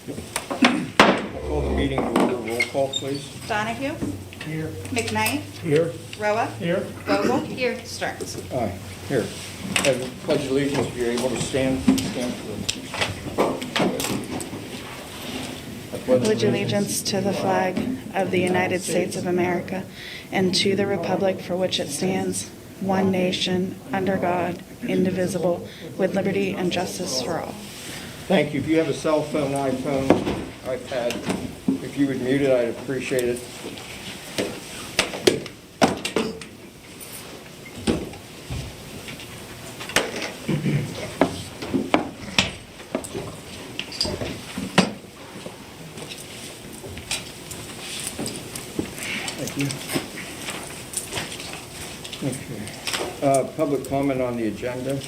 Call the meeting to order. Roll call, please. Donahue? Here. McKnight? Here. Roa? Here. Vogel? Here. Stearns? Aye. Here. Have a pledge allegiance. If you're able to stand for I pledge allegiance to the flag of the United States of America and to the republic for which it stands, one nation, under God, indivisible, with liberty and justice for all. Thank you. If you have a cell phone, iPhone, iPad, if you would mute it, I'd appreciate it. Thank you. Okay. Public comment on the agenda.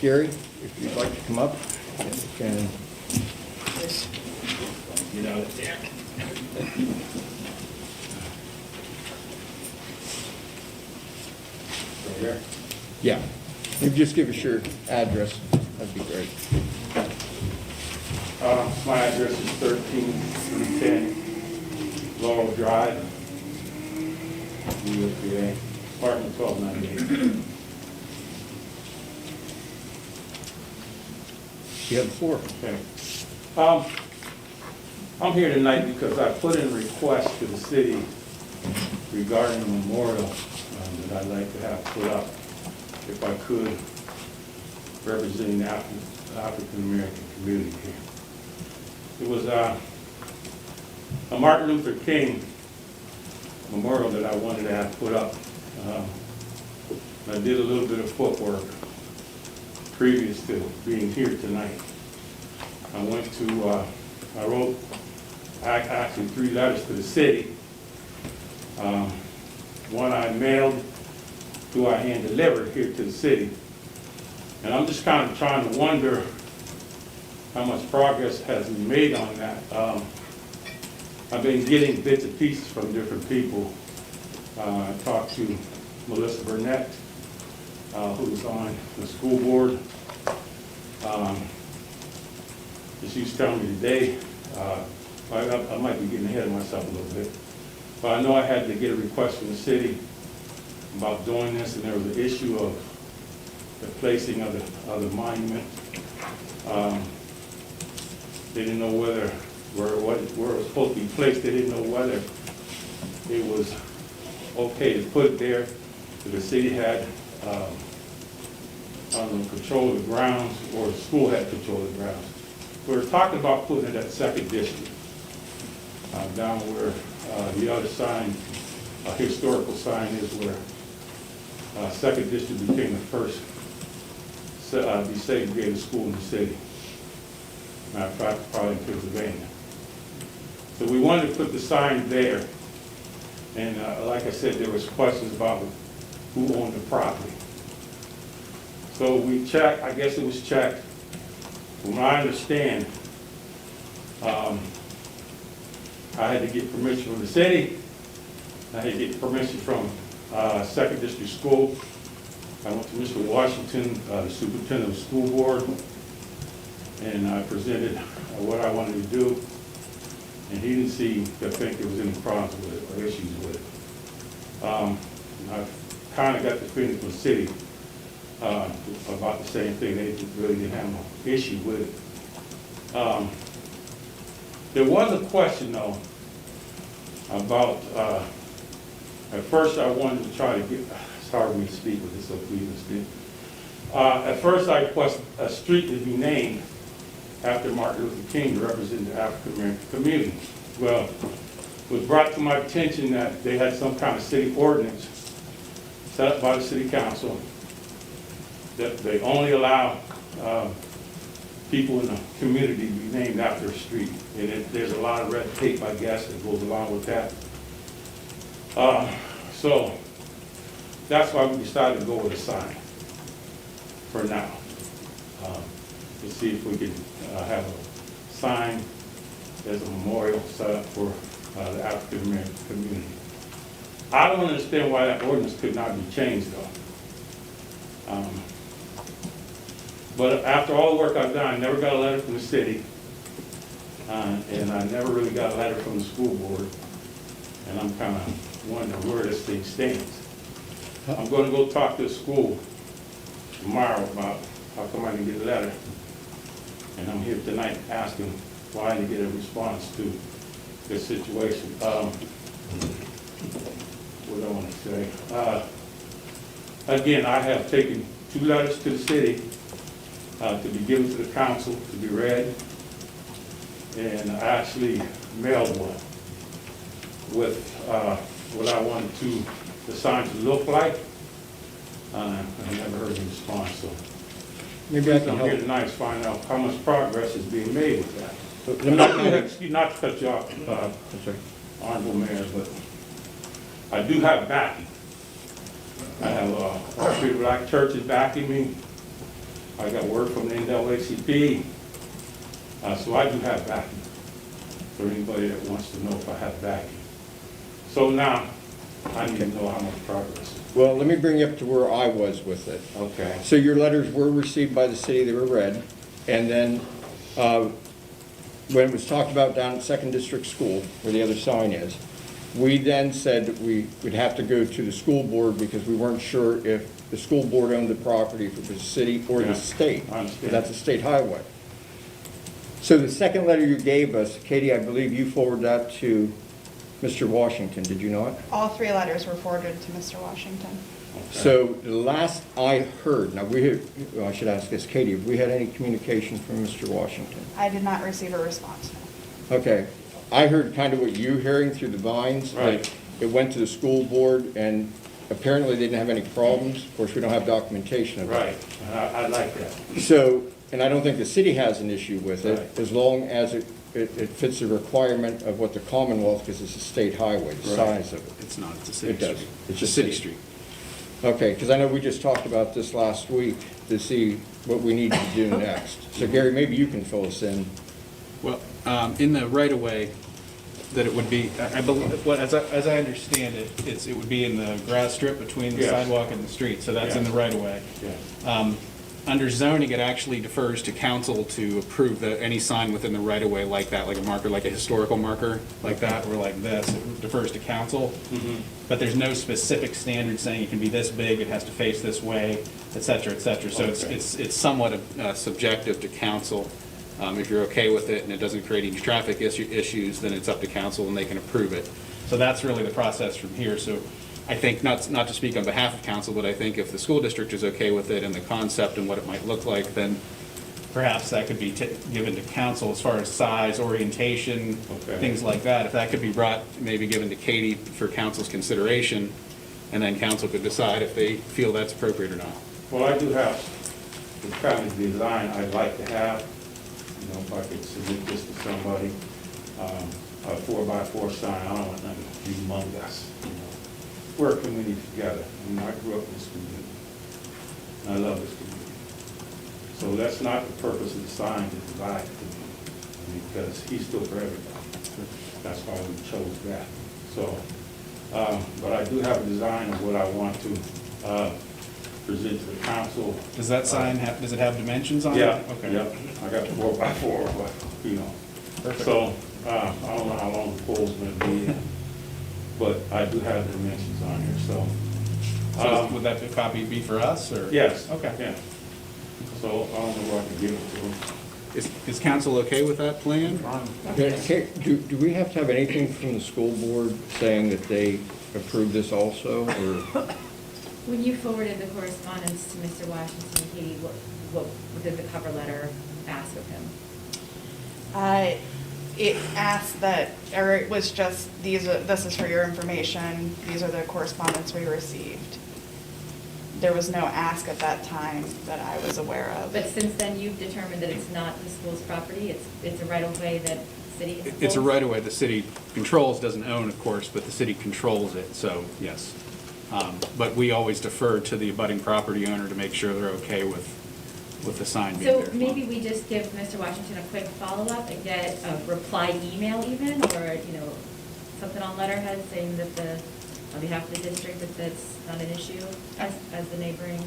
Gary, if you'd like to come up, you can. Get out of there. Right here. Yeah. You just give us your address. That'd be great. My address is 13310 Laurel Drive, New York, PA, apartment 1298. You have the floor. Okay. I'm here tonight because I put in a request to the city regarding a memorial that I'd like to have put up, if I could, representing the African-American community here. It was a Martin Luther King memorial that I wanted to have put up. I did a little bit of footwork previous to being here tonight. I wrote actually 3 letters to the city. One I mailed, 2 I hand delivered here to the city. And I'm just kind of trying to wonder how much progress has been made on that. I've been getting bits and pieces from different people. I talked to Melissa Burnett, who's on the school board. She was telling me today, I might be getting ahead of myself a little bit, but I know I had to get a request from the city about doing this, and there was an issue of the placing of the monument. They didn't know where it was supposed to be placed. They didn't know whether it was okay to put it there. If the city had control of the grounds, or the school had control of the grounds. We were talking about putting it at Second District, down where the other sign, historical sign, is where Second District became the first desegregated school in the city. Matter of fact, probably in Pennsylvania. So we wanted to put the sign there, and like I said, there was questions about who owned the property. So we checked. I guess it was checked. From what I understand, I had to get permission from the city. I had to get permission from Second District School. I went to Mr. Washington, the superintendent of the school board, and I presented what I wanted to do, and he didn't seem to think there was any problems with it or issues with it. I kind of got the feeling from the city about the same thing. They really didn't have no issue with it. There was a question, though, about, at first I wanted to try to get, it's hard for me to speak with this, so please understand. At first I requested a street to be named after Martin Luther King to represent the African-American community. Well, it was brought to my attention that they had some kind of city ordinance set up by the city council that they only allow people in the community to be named after a street. And there's a lot of red tape, I guess, that goes along with that. So that's why we decided to go with a sign for now. To see if we could have a sign as a memorial set up for the African American community. I don't understand why that ordinance could not be changed, though. But after all the work I've done, I never got a letter from the city. And I never really got a letter from the school board, and I'm kind of wondering where this thing stands. I'm going to go talk to the school tomorrow about how come I didn't get a letter. And I'm here tonight asking why I didn't get a response to this situation. What do I want to say? Again, I have taken 2 letters to the city to be given to the council to be read. And I actually mailed one with what I wanted the sign to look like. I never heard a response, so Maybe I can I'm here help. tonight to find out how much progress is being made with that. Let Not to cut you off, Honorable Mayor, but I do have backing. I have all 3 black churches backing me. I got word from the NAACP. So I do have backing for anybody that wants to know if I have backing. So now, I need to know how much progress. Well, let me bring you up to where I was with it. Okay. So your letters were received by the city, they were read, and then when it was talked about down at Second District School, where the other sign is, we then said that we would have to go to the school board because we weren't sure if the school board owned the property, if it was the city or Yeah, the state. I understand. That's a state highway. So the second letter you gave us, Katie, I believe you forwarded that to Mr. Washington, did you not? All 3 letters were forwarded to Mr. Washington. So the last I heard, now I should ask this, Katie, have we had any communication from Mr. Washington? I did not receive a response, no. Okay, I heard kind of what you're hearing through the vines. that Right. It went to the school board and apparently they didn't have any problems. Of course, we don't have documentation of that. Right, I like that. So, and I don't think the city has an issue with it, Right. as long as it fits the requirement of what the Commonwealth, because it's a state highway, the Right. size of it. It's not, it's a It city does. street. It's a a city city. street. Okay, because I know we just talked about this last week to see what we need to do next. So Gary, maybe you can fill us in. Well, in the right-of-way, that it would be, I believe, well, as I understand it, it would be in the grass strip between the Yes. sidewalk and the street, so that's in the Yes. right-of-way. Yeah. Under zoning, it actually defers to council to approve any sign within the right-of-way like that, like a marker, like a historical marker like that, or like this. It defers to council. But there's no specific standard saying it can be this big, it has to face this way, et cetera, et cetera. So Okay. it's somewhat subjective to council. If you're okay with it and it doesn't create any traffic issues, then it's up to council and they can approve it. So that's really the process from here. So I think, not to speak on behalf of council, but I think if the school district is okay with it and the concept and what it might look like, then perhaps that could be given to council as far as size, orientation, Okay. things like that. If that could be brought, maybe given to Katie for council's consideration, and then council could decide if they feel that's appropriate or not. Well, I do have the kind of design I'd like to have. You know, if I could submit this to somebody, a 4x4 sign, I don't want nothing humongous, you know. We're a community together. I mean, I grew up in this community. And I love this community. So that's not the purpose of the sign, to divide the community, because he's still for everybody. That's why we chose that. So, but I do have a design of what I want to present to the council. Does that sign does it have dimensions on it? Yeah, Okay. yeah, I got 4x4, but, you know. Perfect. So, I don't know how long the pole's gonna be, but I do have dimensions on here, so. So would that copy be for us, or? Yes. Okay. Yeah. So I don't know where I can give it to them. Is council okay with that plan? Okay, do we have to have anything from the school board saying that they approve this also, or? When you forwarded the correspondence to Mr. Washington, Katie, what did the cover letter ask of him? It asked that, or it was just, this is for your information, these are the correspondence we received. There was no ask at that time that I was aware of. But since then, you've determined that it's not the school's property, it's a right-of-way that city controls? It's a right-of-way the city controls, doesn't own, of course, but the city controls it, so, yes. But we always defer to the abutting property owner to make sure they're okay with the sign being there. So maybe we just give Mr. Washington a quick follow-up and get a reply email even, or, something on letterhead saying that on behalf of the district, that that's not an issue as the neighboring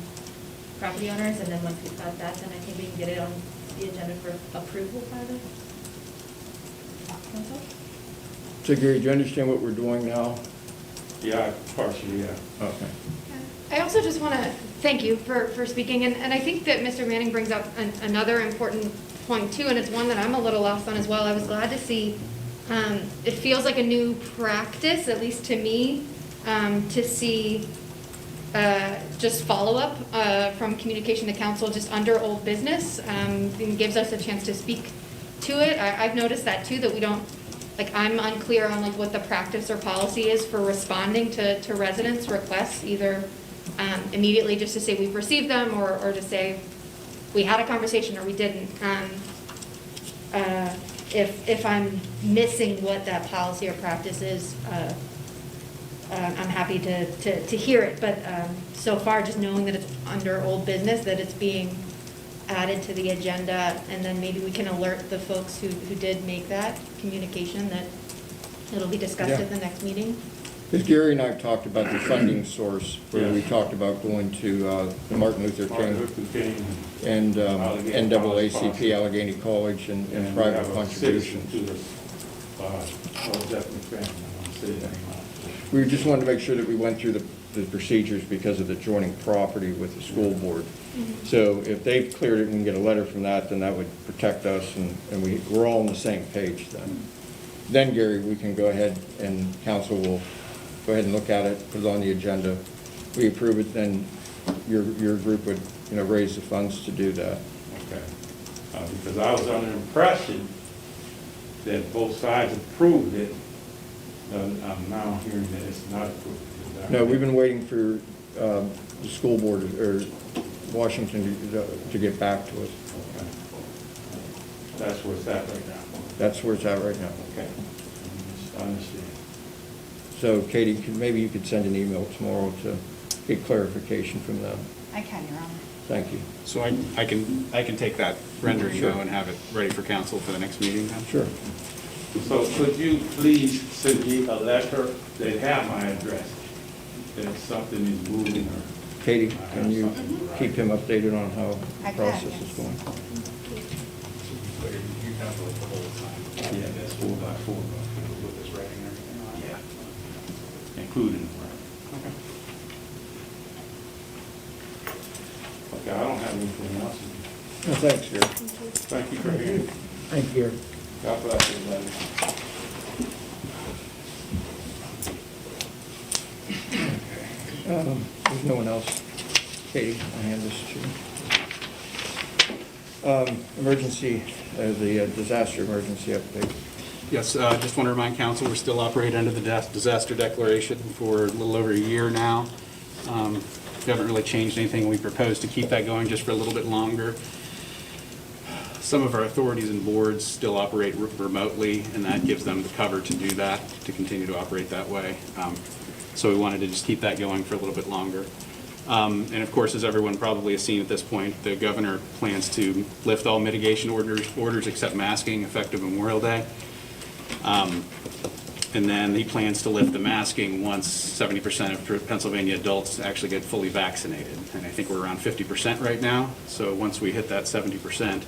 property owners, and then once we've got that, then I think we can get it on the agenda for approval by the So Gary, do you understand what we're doing now? Yeah, partially, yeah. Okay. I also just want to thank you for speaking, and I think that Mr. Manning brings up another important point too, and it's one that I'm a little lost on as well. I was glad to see, it feels like a new practice, at least to me, to see just follow-up from communication to council just under old business, and gives us a chance to speak to it. I've noticed that too, that we don't, like, I'm unclear on like what the practice or policy is for responding to residents' requests, either immediately just to say we've received them, or to say we had a conversation or we didn't. If I'm missing what that policy or practice is, I'm happy to hear it, but so far, just knowing that it's under old business, that it's being added to the agenda, and then maybe we can alert the folks who did make that communication that it'll be discussed Yeah. at the next meeting. Because Gary and I have talked about the funding source, where we talked about going to the Martin Luther Martin King Luther King. and Allegheny NAACP, Allegheny College, and we private have a contributions. citizen to the, Jeff McFadden, I want to say that. We just wanted to make sure that we went through the procedures because of the joining property with the school board. So if they've cleared it and we can get a letter from that, then that would protect us, and we're all on the same page then. Then, Gary, we can go ahead and council will go ahead and look at it, put it on the agenda. We approve it, then your group would, raise the funds to do that. Okay. Because I was under the impression that both sides approved it. I'm now hearing that it's not approved. Is that No, right? we've been waiting for the school board, or Washington, to get back to us. Okay. That's where it's at right now. That's where it's at right now. Okay. I understand. So Katie, maybe you could send an email tomorrow to get clarification from them. I can, Your Honor. Thank you. So I can take that rendering Sure. though and have it ready for council for the next meeting then? Sure. So could you please send me a letter that have my address, that something is moving or? Katie, can you keep him updated on how I the can, process yes. is going? You have to like the whole time. Yeah, that's 4 by 4. With this writing and everything on it? Yeah. Including the front. Okay. Okay, I don't have anything else. No, thanks, Gary. Thank you for hearing me. Thank you. God bless everybody. There's no one else. Katie, I'll hand this to you. Emergency, the disaster emergency update. Yes, just want to remind council, we're still operating under the disaster declaration for a little over a year now. We haven't really changed anything. We propose to keep that going just for a little bit longer. Some of our authorities and boards still operate remotely, and that gives them the cover to do that, to continue to operate that way. So we wanted to just keep that going for a little bit longer. And of course, as everyone probably has seen at this point, the governor plans to lift all mitigation orders except masking effective Memorial Day. And then he plans to lift the masking once 70% of Pennsylvania adults actually get fully vaccinated. And I think we're around 50% right now. So once we hit that 70%,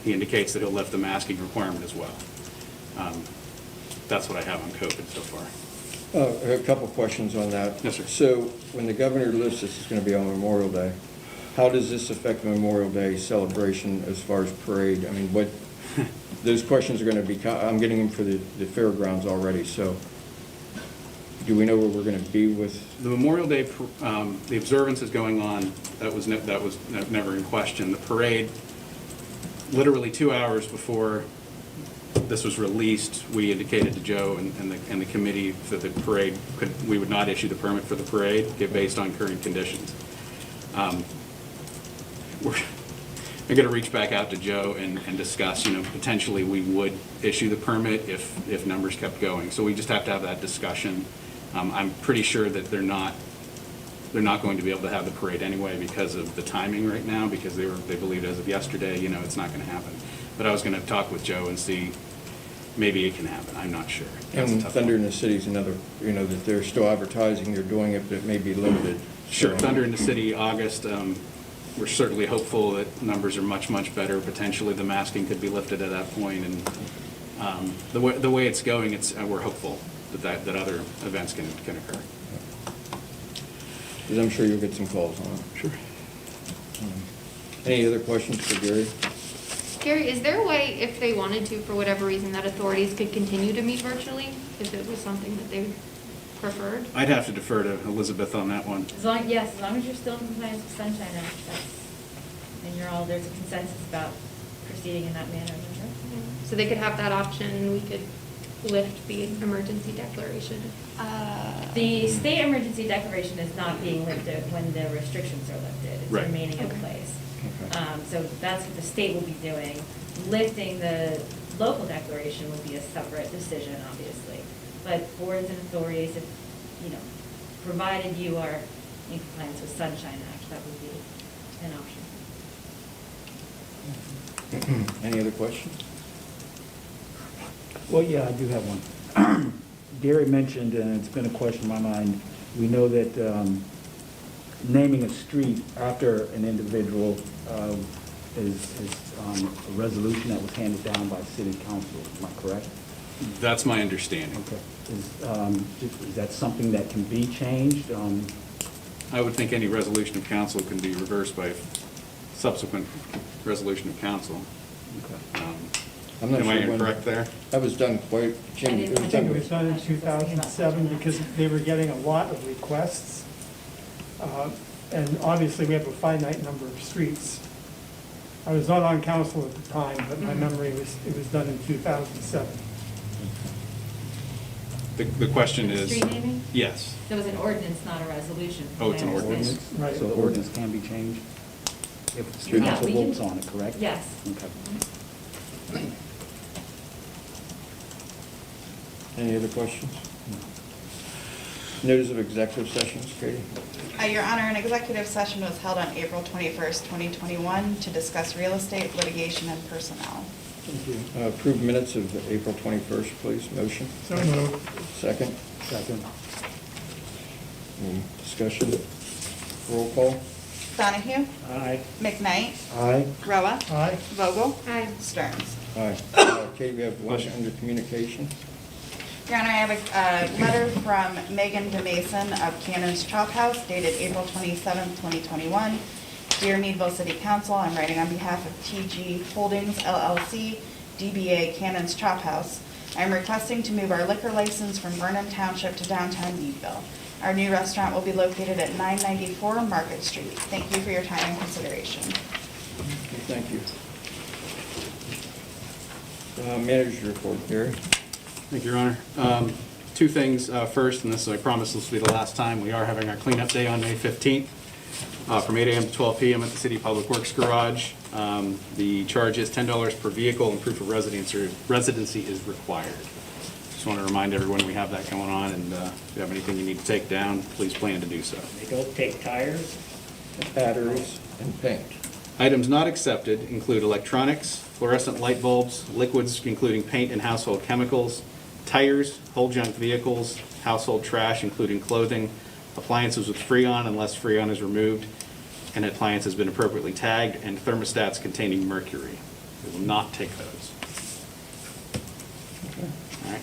he indicates that he'll lift the masking requirement as well. That's what I have on COVID so far. A couple questions on that. Yes, sir. So when the governor lifts this, it's going to be on Memorial Day. How does this affect the Memorial Day celebration as far as parade? I mean, what, those questions are going to be, I'm getting them for the fairgrounds already, so do we know where we're going to be with? The Memorial Day, the observance is going on. That was never in question. The parade, literally 2 hours before this was released, we indicated to Joe and the committee that the parade we would not issue the permit for the parade based on current conditions. We're going to reach back out to Joe and discuss, potentially we would issue the permit if numbers kept going. So we just have to have that discussion. I'm pretty sure that they're not going to be able to have the parade anyway because of the timing right now, because they believed as of yesterday, it's not going to happen. But I was going to talk with Joe and see, maybe it can happen. I'm not sure. That's a And tough Thunder one. in the City is another, that they're still advertising, they're doing it, but it may be limited. Sure, So- Thunder in the City, August. We're certainly hopeful that numbers are much, much better. Potentially the masking could be lifted at that point, and The way it's going, we're hopeful that other events can occur. Because I'm sure you'll get some calls on it. Sure. Any other questions for Gary? Gary, is there a way, if they wanted to, for whatever reason, that authorities could continue to meet virtually if it was something that they preferred? I'd have to defer to Elizabeth on that one. As long as you're still in compliance with Sunshine Act, and there's a consensus about proceeding in that manner. So they could have that option, and we could lift the emergency declaration. The state emergency declaration is not being lifted when the restrictions are lifted. It's Right. remaining in Okay. place. Okay. So that's what the state will be doing. Lifting the local declaration would be a separate decision, obviously. But boards and authorities, if, provided you are in compliance with Sunshine Act, that would be an option. Any other questions? Well, yeah, I do have one. Gary mentioned, and it's been a question in my mind, we know that naming a street after an individual is a resolution that was handed down by city council, am I correct? That's my understanding. Okay. Is that something that can be changed? I would think any resolution of council can be reversed by subsequent resolution of council. Okay. I'm not Am I sure when- incorrect there? That was done quite, Jim, it was I think it was done. done in 2007 because they were getting a lot of requests. And obviously, we have a finite number of streets. I was not on council at the time, but my memory was, it was done in 2007. The question is. Street naming? Yes. There was an ordinance, not a resolution. Oh, it's an I understand. ordinance. Right. So the ordinance can be changed if the Yeah, council we can- votes on it, correct? Yes. Okay. Any other questions? Notice of executive sessions, Katie? Your Honor, an executive session was held on April 21st, 2021 to discuss real estate, litigation, and personnel. Thank you. Approved minutes of April 21st, please. Motion? So moved. Second? Second. Any discussion? Roll call? Donahue? Aye. McKnight? Aye. Roa? Aye. Vogel? Aye. Stearns? Aye. Katie, we have one under communication. Your Honor, I have a letter from Megan DeMason of Cannon's Chop House dated April 27th, 2021. Dear Meadville City Council, I'm writing on behalf of TG Holdings LLC, DBA Cannon's Chop House. I'm requesting to move our liquor license from Vernon Township to downtown Meadville. Our new restaurant will be located at 994 Market Street. Thank you for your time and consideration. Okay, thank you. Manager's report, Gary. Thank you, Your Honor. Two things. First, and this, I promise this will be the last time, we are having our cleanup day on May 15th from 8 a.m. to 12 p.m. at the City Public Works Garage. The charge is $10 per vehicle and proof of residency is required. Just want to remind everyone we have that going on, and if you have anything you need to take down, please plan to do so. They don't take tires? Batteries and paint. Items not accepted include electronics, fluorescent light bulbs, liquids including paint and household chemicals, tires, whole junk vehicles, household trash including clothing, appliances with Freon unless Freon is removed, and appliance has been appropriately tagged, and thermostats containing mercury. We will not take those. All right.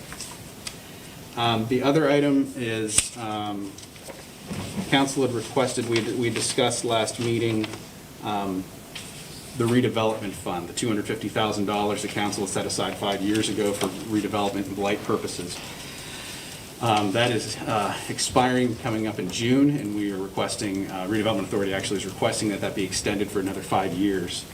The other item is, council had requested, we discussed last meeting, the redevelopment fund, the $250,000 the council set aside 5 years ago for redevelopment and blight purposes. That is expiring, coming up in June, and we are requesting, Redevelopment Authority actually is requesting that be extended for another 5 years.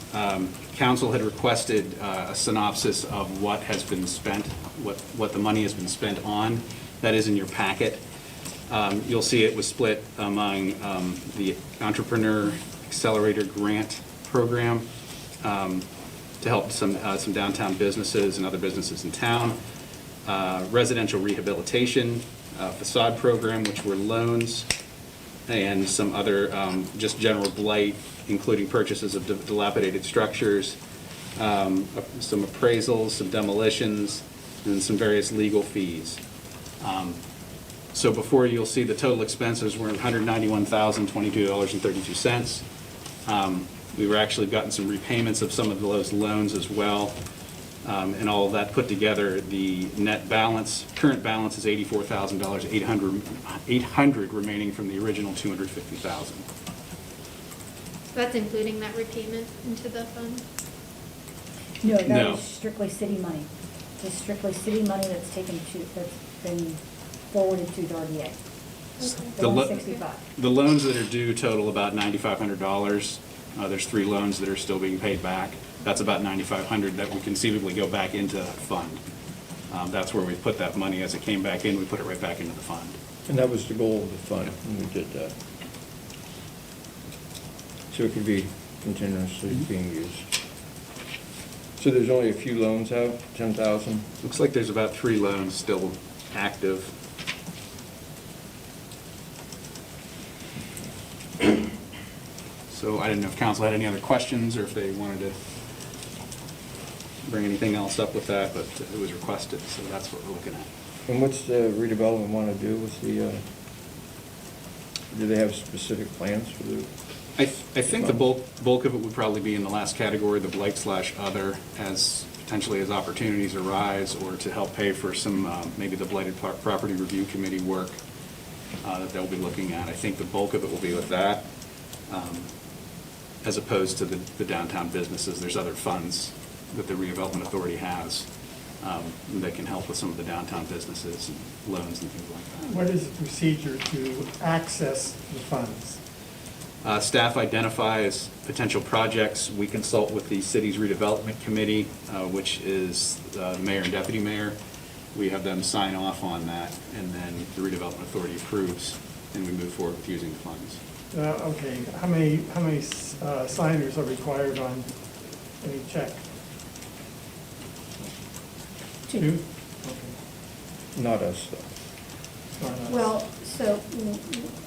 Council had requested a synopsis of what has been spent, what the money has been spent on. That is in your packet. You'll see it was split among the Entrepreneur Accelerator Grant Program to help some downtown businesses and other businesses in town. Residential rehabilitation, facade program, which were loans, and some other just general blight, including purchases of dilapidated structures, some appraisals, some demolitions, and some various legal fees. So before you'll see the total expenses were $191,022.32. We were actually gotten some repayments of some of those loans as well. And all of that put together, the net balance, current balance is $84,000, 800 remaining from the original 250,000. That's including that repayment into the fund? No, that No. is strictly city money. It's strictly city money that's that's been forwarded to the RDA. Okay. The lo- 165. The loans that are due total about $9,500. There's 3 loans that are still being paid back. That's about $9,500 that would conceivably go back into that fund. That's where we put that money. As it came back in, we put it right back into the fund. And that was the goal of the fund when we did that. So it could be continuously being used. So there's only a few loans out, 10,000? Looks like there's about 3 loans still active. So I didn't know if council had any other questions or if they wanted to bring anything else up with that, but it was requested, so that's what we're looking at. And what's the redevelopment want to do with the, do they have specific plans for the? I think the bulk of it would probably be in the last category, the blight/other, as potentially as opportunities arise, or to help pay for some, maybe the blighted property review committee work that they'll be looking at. I think the bulk of it will be with that, as opposed to the downtown businesses. There's other funds that the redevelopment authority has that can help with some of the downtown businesses and loans and things like that. What is the procedure to access the funds? Staff identifies potential projects. We consult with the city's redevelopment committee, which is the mayor and deputy mayor. We have them sign off on that, and then the redevelopment authority approves, and we move forward with using the funds. Okay, how many signers are required on any check? Two. Okay. Not us, though. Not us. Well, so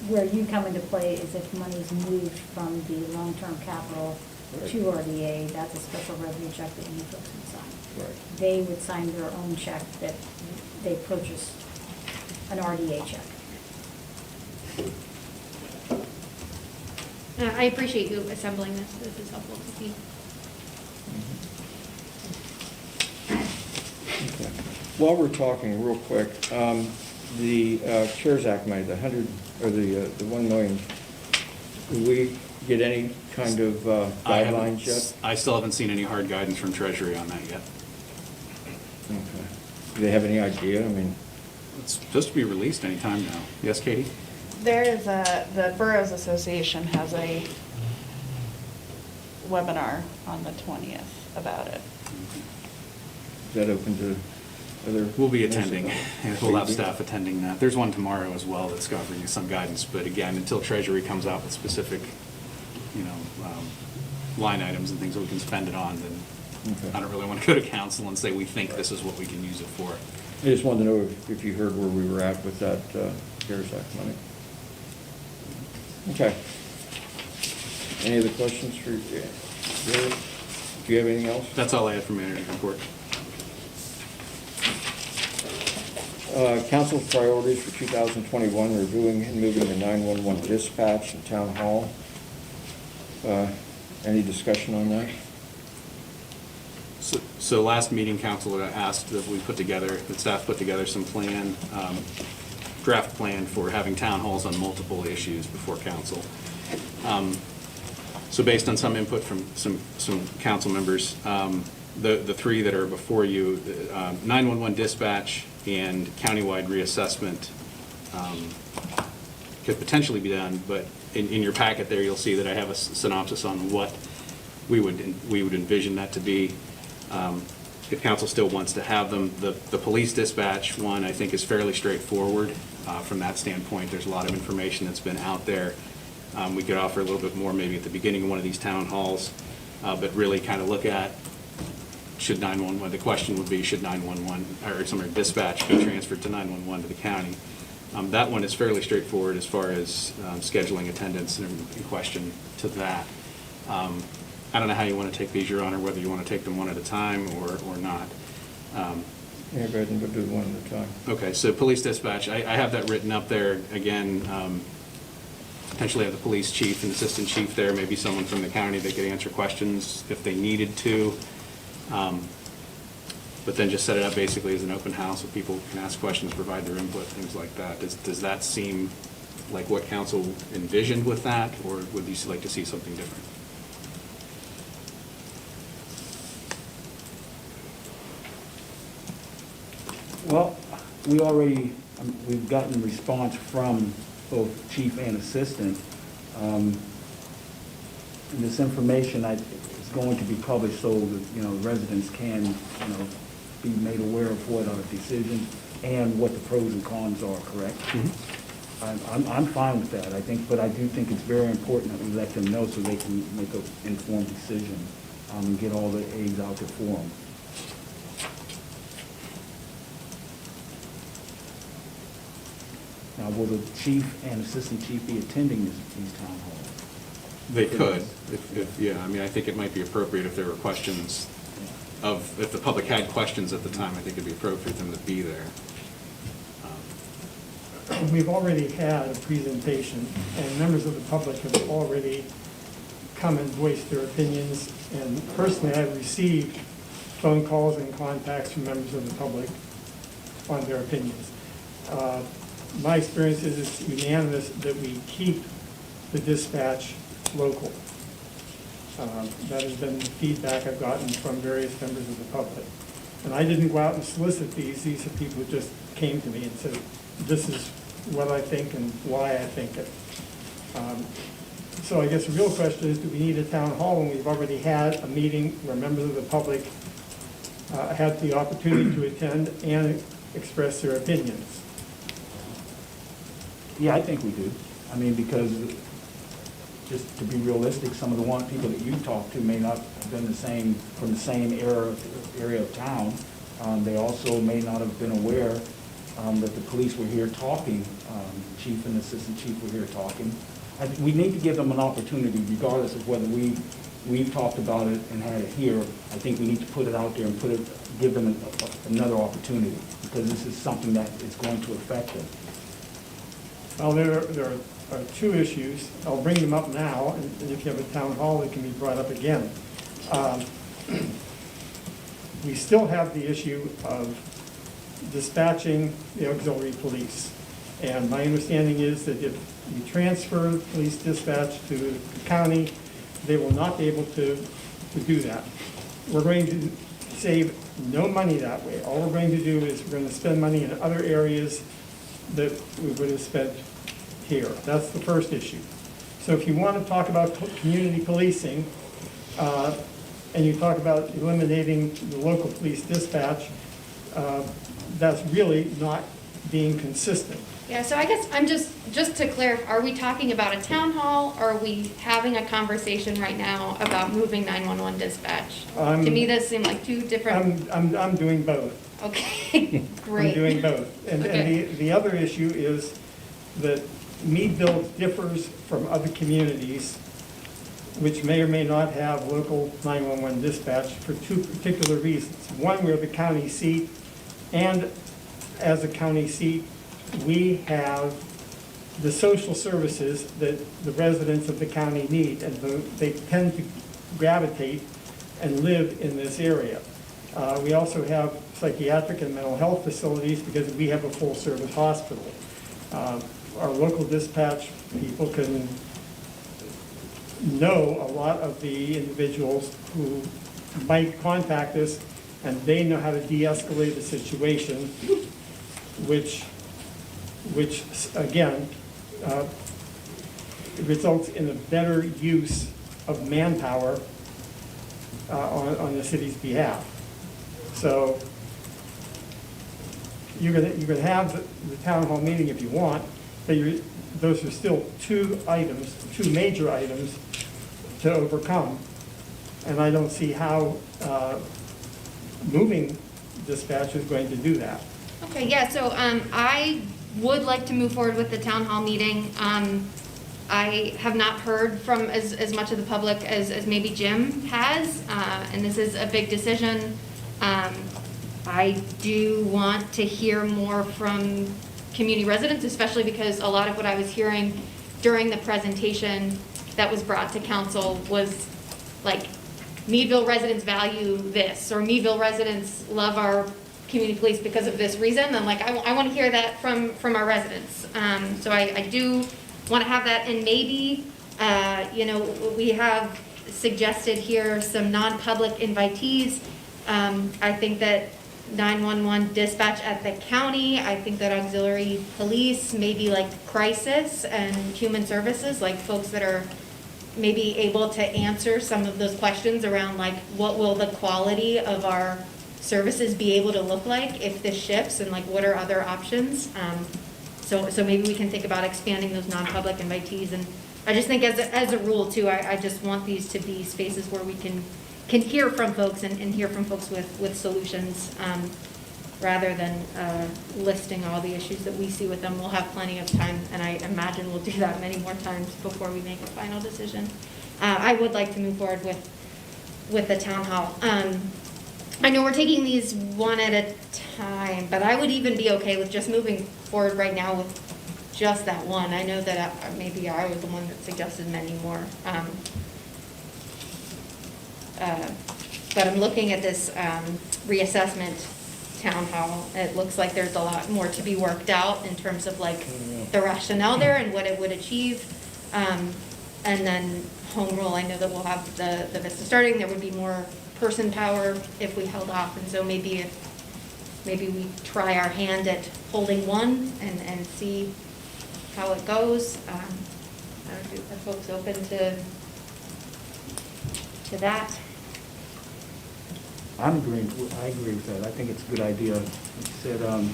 where you come into play is if money's moved from the long-term capital to RDA, that's a special revenue check that you folks would sign. Right. They would sign their own check that they purchased an RDA check. I appreciate you assembling this. This is helpful to see. Okay. While we're talking, real quick, the CARES Act money, the 100, or the 1 million, do we get any kind of guidelines yet? I still haven't seen any hard guidance from Treasury on that yet. Okay. Do they have any idea? I mean, It's supposed to be released anytime now. Yes, Katie? There is the Boroughs Association has a webinar on the 20th about it. is that open to other? We'll be attending, municipal- and we'll have staff attending that. There's one tomorrow as well that's offering you some guidance, but again, until Treasury comes out with specific, line items and things that we can spend it on, then Okay. I don't really want to go to council and say we think this is what we can use it for. I just wanted to know if you heard where we were at with that CARES Act money. Okay. Any other questions for Gary? Do you have anything else? That's all I have for manager's report. Council priorities for 2021, reviewing and moving the 911 dispatch and town hall. Any discussion on that? So last meeting, council asked that staff put together some draft plan for having town halls on multiple issues before council. So based on some input from some council members, the 3 that are before you, 911 dispatch and countywide reassessment could potentially be done, but in your packet there, you'll see that I have a synopsis on what we would envision that to be. If council still wants to have them, the police dispatch one, I think, is fairly straightforward. From that standpoint, there's a lot of information that's been out there. We could offer a little bit more maybe at the beginning of one of these town halls, but really kind of look at should 911, the question would be, should 911, or dispatch be transferred to 911 to the county? That one is fairly straightforward as far as scheduling attendance and question to that. I don't know how you want to take these, Your Honor, whether you want to take them one at a time or not. Yeah, go ahead and do one at a time. Okay, so police dispatch, I have that written up there. Again, potentially have the police chief and assistant chief there, maybe someone from the county that could answer questions if they needed to. but then just set it up basically as an open house where people can ask questions, provide their input, things like that. Does that seem like what council envisioned with that, or would you like to see something different? Well, we've gotten response from both chief and assistant. And this information is going to be published so that, residents can, be made aware of what our decisions and what the pros and cons are, correct? I'm fine with that, I think, but I do think it's very important that we let them know so they can make an informed decision, and get all the aids out there for them. Now, will the chief and assistant chief be attending these town halls? They could, yeah, I mean, I think it might be appropriate if there were questions if the public had questions at the time, I think it'd be appropriate for them to be there. We've already had a presentation, and members of the public have already come and voiced their opinions. And personally, I've received phone calls and contacts from members of the public on their opinions. My experience is it's unanimous that we keep the dispatch local. That has been the feedback I've gotten from various members of the public. And I didn't go out and solicit these. These are people who just came to me and said, this is what I think and why I think it. So I guess the real question is, do we need a town hall? And we've already had a meeting where members of the public had the opportunity to attend and express their opinions. Yeah, I think we do. I mean, because just to be realistic, some of the people that you talked to may not have been from the same area of town. They also may not have been aware that the police were here talking, chief and assistant chief were here talking. We need to give them an opportunity, regardless of whether we've talked about it and had it here. I think we need to put it out there and give them another opportunity, because this is something that is going to affect them. Well, there are two issues. I'll bring them up now, and if you have a town hall, it can be brought up again. We still have the issue of dispatching the auxiliary police. And my understanding is that if you transfer police dispatch to the county, they will not be able to do that. We're going to save no money that way. All we're going to do is we're going to spend money in other areas that we would have spent here. That's the first issue. So if you want to talk about community policing, and you talk about eliminating the local police dispatch, that's really not being consistent. Yeah, so I guess I'm just to clarify, are we talking about a town hall, or are we having a conversation right now about moving 911 dispatch? To me, those seem like two different. I'm doing both. Okay, great. I'm doing both. And the other issue is that Meadville differs from other communities which may or may not have local 911 dispatch for two particular reasons. One, we're the county seat, and as a county seat, we have the social services that the residents of the county need, and they tend to gravitate and live in this area. We also have psychiatric and mental health facilities because we have a full-service hospital. Our local dispatch people can know a lot of the individuals who might contact us, and they know how to de-escalate the situation, which again, results in a better use of manpower on the city's behalf. So you're gonna have the town hall meeting if you want, but those are still two major items to overcome. And I don't see how moving dispatch is going to do that. Okay, yeah, so I would like to move forward with the town hall meeting. I have not heard from as much of the public as maybe Jim has, and this is a big decision. I do want to hear more from community residents, especially because a lot of what I was hearing during the presentation that was brought to council was like Meadville residents value this, or Meadville residents love our community police because of this reason, then like, I want to hear that from our residents. So I do want to have that, and maybe, you know, we have suggested here some non-public invitees. I think that 911 dispatch at the county, I think that auxiliary police, maybe like crisis and human services, like folks that are maybe able to answer some of those questions around like, what will the quality of our services be able to look like if this shifts, and like, what are other options? So maybe we can think about expanding those non-public invitees. And I just think as a rule too, I just want these to be spaces where we can hear from folks and hear from folks with solutions, rather than listing all the issues that we see with them. We'll have plenty of time, and I imagine we'll do that many more times before we make a final decision. I would like to move forward with the town hall. I know we're taking these one at a time, but I would even be okay with just moving forward right now with just that one. I know that maybe I was the one that suggested many more. But I'm looking at this reassessment town hall. It looks like there's a lot more to be worked out in terms of like the rationale there and what it would achieve. And then home rule, I know that we'll have the VISTA starting. There would be more person power if we held off. And so maybe we try our hand at holding one and see how it goes. I don't know, are folks open to that? I agree with that. I think it's a good idea. Like you said, the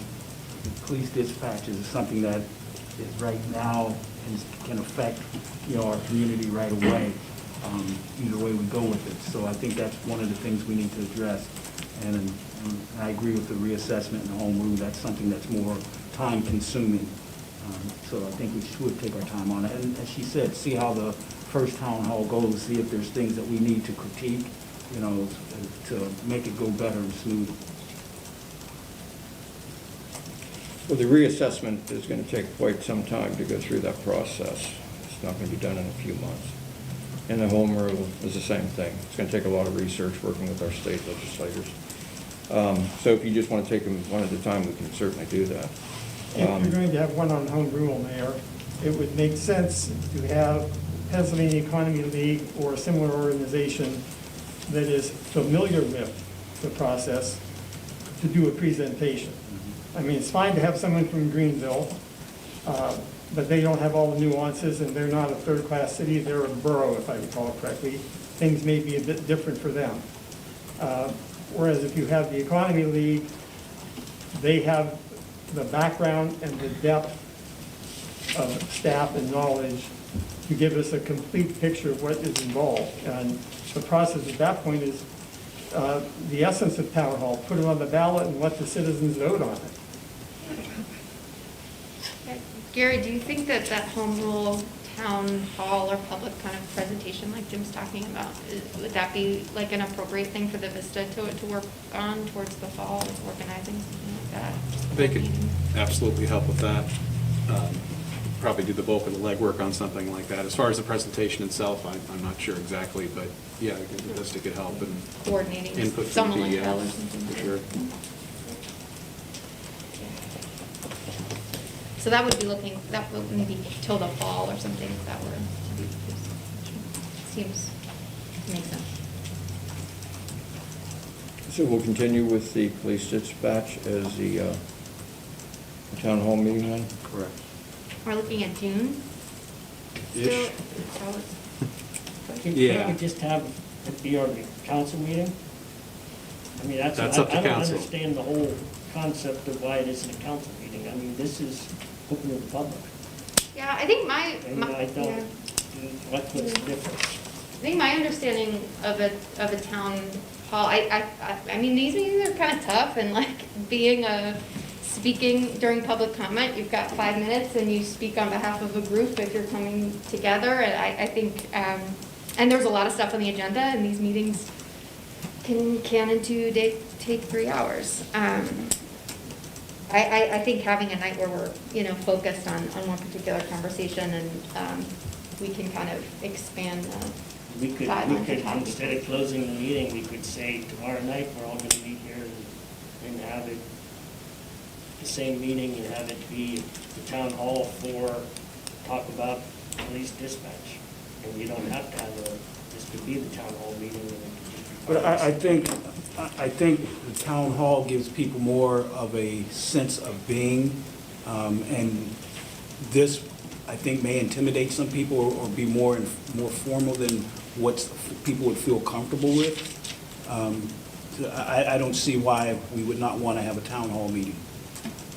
police dispatch is something that is right now and can affect, you know, our community right away, either way we go with it. So I think that's one of the things we need to address. And I agree with the reassessment and the home rule. That's something that's more time consuming. So I think we should take our time on it. And as she said, see how the first town hall goes, see if there's things that we need to critique, you know, to make it go better and smoother. Well, the reassessment is going to take quite some time to go through that process. It's not going to be done in a few months. And the home rule is the same thing. It's going to take a lot of research working with our state legislators. So if you just want to take them one at a time, we can certainly do that. If you're going to have one on home rule, Mayor, it would make sense to have Pennsylvania Economy League or a similar organization that is familiar with the process to do a presentation. I mean, it's fine to have someone from Greenville, but they don't have all the nuances, and they're not a third-class city, they're a borough, if I recall correctly. Things may be a bit different for them. Whereas if you have the Economy League, they have the background and the depth of staff and knowledge to give us a complete picture of what is involved. And the process at that point is the essence of town hall, put it on the ballot and let the citizens vote on it. Okay. Gary, do you think that home rule town hall or public kind of presentation like Jim's talking about, would that be like an appropriate thing for the VISTA to work on towards the fall, organizing something like that? They could absolutely help with that. Probably do the bulk of the legwork on something like that. As far as the presentation itself, I'm not sure exactly, but yeah, the VISTA could help and Coordinating input from someone like PEL, that or something. for sure. So that would be looking, that would maybe till the fall or something, if that were to be, seems to make sense. So we'll continue with the police dispatch as the town hall meeting then? Correct. We're looking at June? Ish. Still? So it's- Yeah. Can't we just have it be our council meeting? I mean, That's up to I don't council. understand the whole concept of why it isn't a council meeting. I mean, this is open to the public. Yeah, I think And I yeah. don't, what's the difference? I think my understanding of a town hall, I mean, these meetings are kind of tough, and like speaking during public comment, you've got 5 minutes and you speak on behalf of a group if you're coming together, and I think, and there's a lot of stuff on the agenda, and these meetings can in 2 days take 3 hours. I think having a night where we're, you know, focused on one particular conversation and we can kind of expand We could, guidelines of how we- instead of closing the meeting, we could say tomorrow night, we're all gonna meet here and have it, the same meeting and have it be the town hall for, talk about police dispatch. And we don't have to have this could be the town hall meeting. And it could just be But I think the town hall gives people more of a sense of being, and this, I think, may intimidate some people or be more formal than what people would feel comfortable with. I don't see why we would not want to have a town hall meeting.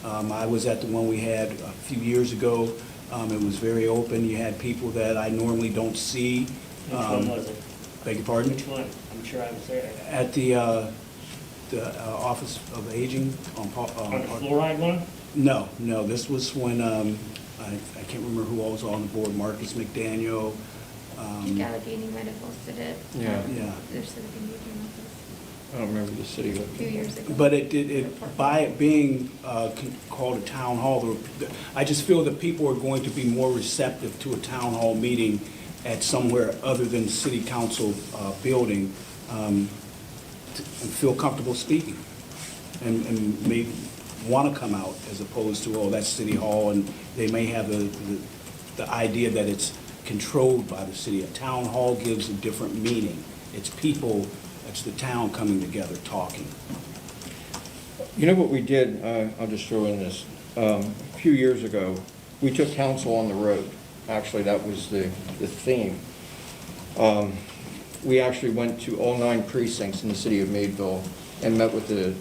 I was at the one we had a few years ago. It was very open. You had people that I normally don't see. Which one was it? Beg your pardon? Which one? I'm sure I was there. At the Office of Aging on On the fluoride one? No, this was when, I can't remember who all was on the board, Marcus McDaniel. I think Allegheny might have hosted it. Yeah. Yeah. Their civic engagement office I don't remember the city. a few years ago. But by it being called a town hall, I just feel that people are going to be more receptive to a town hall meeting at somewhere other than the city council building, and feel comfortable speaking, and may want to come out as opposed to, oh, that's city hall, and they may have the idea that it's controlled by the city. A town hall gives a different meaning. It's people, it's the town coming together, talking. You know what we did, I'll just throw in this, a few years ago, we took council on the road. Actually, that was the theme. We actually went to all 9 precincts in the city of Meadville and met with the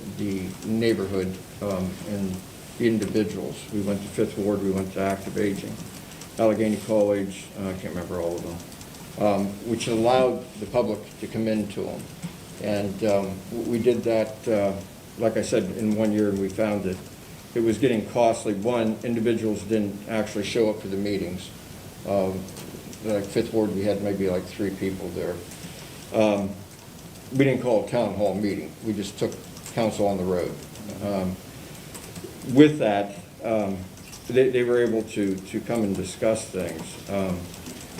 neighborhood and the individuals. We went to Fifth Ward, we went to Active Aging, Allegheny College, I can't remember all of them, which allowed the public to come into them. And we did that, like I said, in 1 year, and we found that it was getting costly. One, individuals didn't actually show up for the meetings. Like Fifth Ward, we had maybe like 3 people there. We didn't call it a town hall meeting. We just took council on the road. With that, they were able to come and discuss things.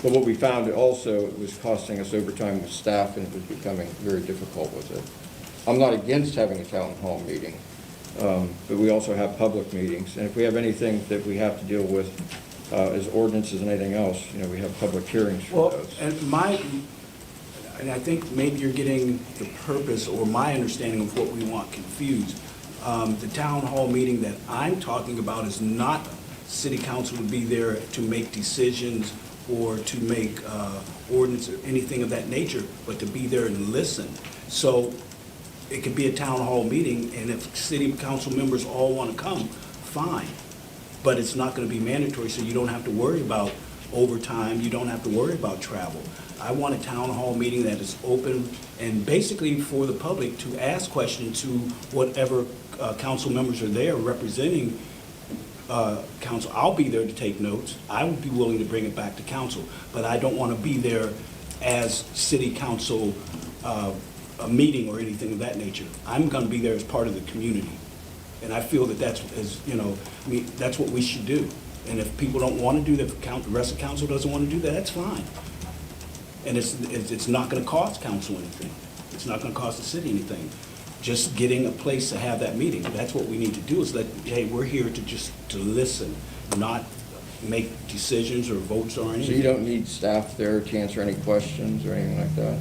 But what we found also, it was costing us overtime with staff, and it was becoming very difficult with it. I'm not against having a town hall meeting, but we also have public meetings. And if we have anything that we have to deal with as ordinances and anything else, you know, we have public hearings for those. And I think maybe you're getting the purpose or my understanding of what we want confused. The town hall meeting that I'm talking about is not city council to be there to make decisions or to make ordinance or anything of that nature, but to be there and listen. So it could be a town hall meeting, and if city council members all want to come, fine. But it's not going to be mandatory, so you don't have to worry about overtime, you don't have to worry about travel. I want a town hall meeting that is open and basically for the public to ask questions to whatever council members are there representing council. I'll be there to take notes. I would be willing to bring it back to council, but I don't want to be there as city council a meeting or anything of that nature. I'm going to be there as part of the community. And I feel that that's, as you know, I mean, that's what we should do. And if people don't want to do that, the rest of council doesn't want to do that, that's fine. And it's not going to cost council anything. It's not going to cost the city anything. Just getting a place to have that meeting. That's what we need to do is let, hey, we're here to listen, not make decisions or votes or anything. So you don't need staff there to answer any questions or anything like that?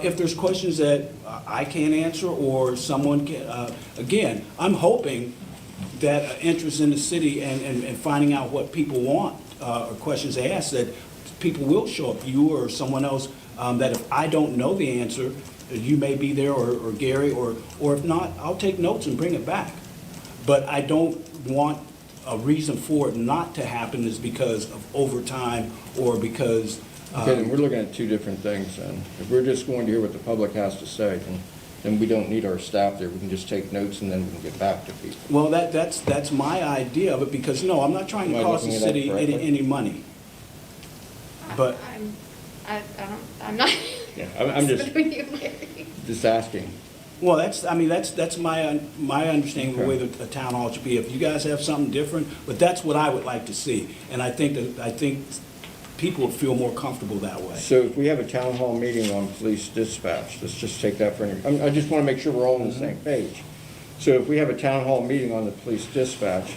If there's questions that I can't answer or someone can, again, I'm hoping that interest in the city and finding out what people want or questions they ask, that people will show up, you or someone else, that if I don't know the answer, you may be there or Gary, or if not, I'll take notes and bring it back. But I don't want a reason for it not to happen is because of overtime or because Okay, then we're looking at 2 different things then. If we're just going to hear what the public has to say, then we don't need our staff there. We can just take notes and then we can get back to people. well, that's my idea of it, because, no, I'm not trying to Am I cost the looking at that city correctly? any money. But- I'm not. Yeah, I'm just Between you and Larry. asking. Well, that's my understanding of the way Okay. that a town hall should be. If you guys have something different, but that's what I would like to see. And I think people would feel more comfortable that way. So if we have a town hall meeting on police dispatch, let's just take that for an, I just want to make sure we're all on the same page. So if we have a town hall meeting on the police dispatch,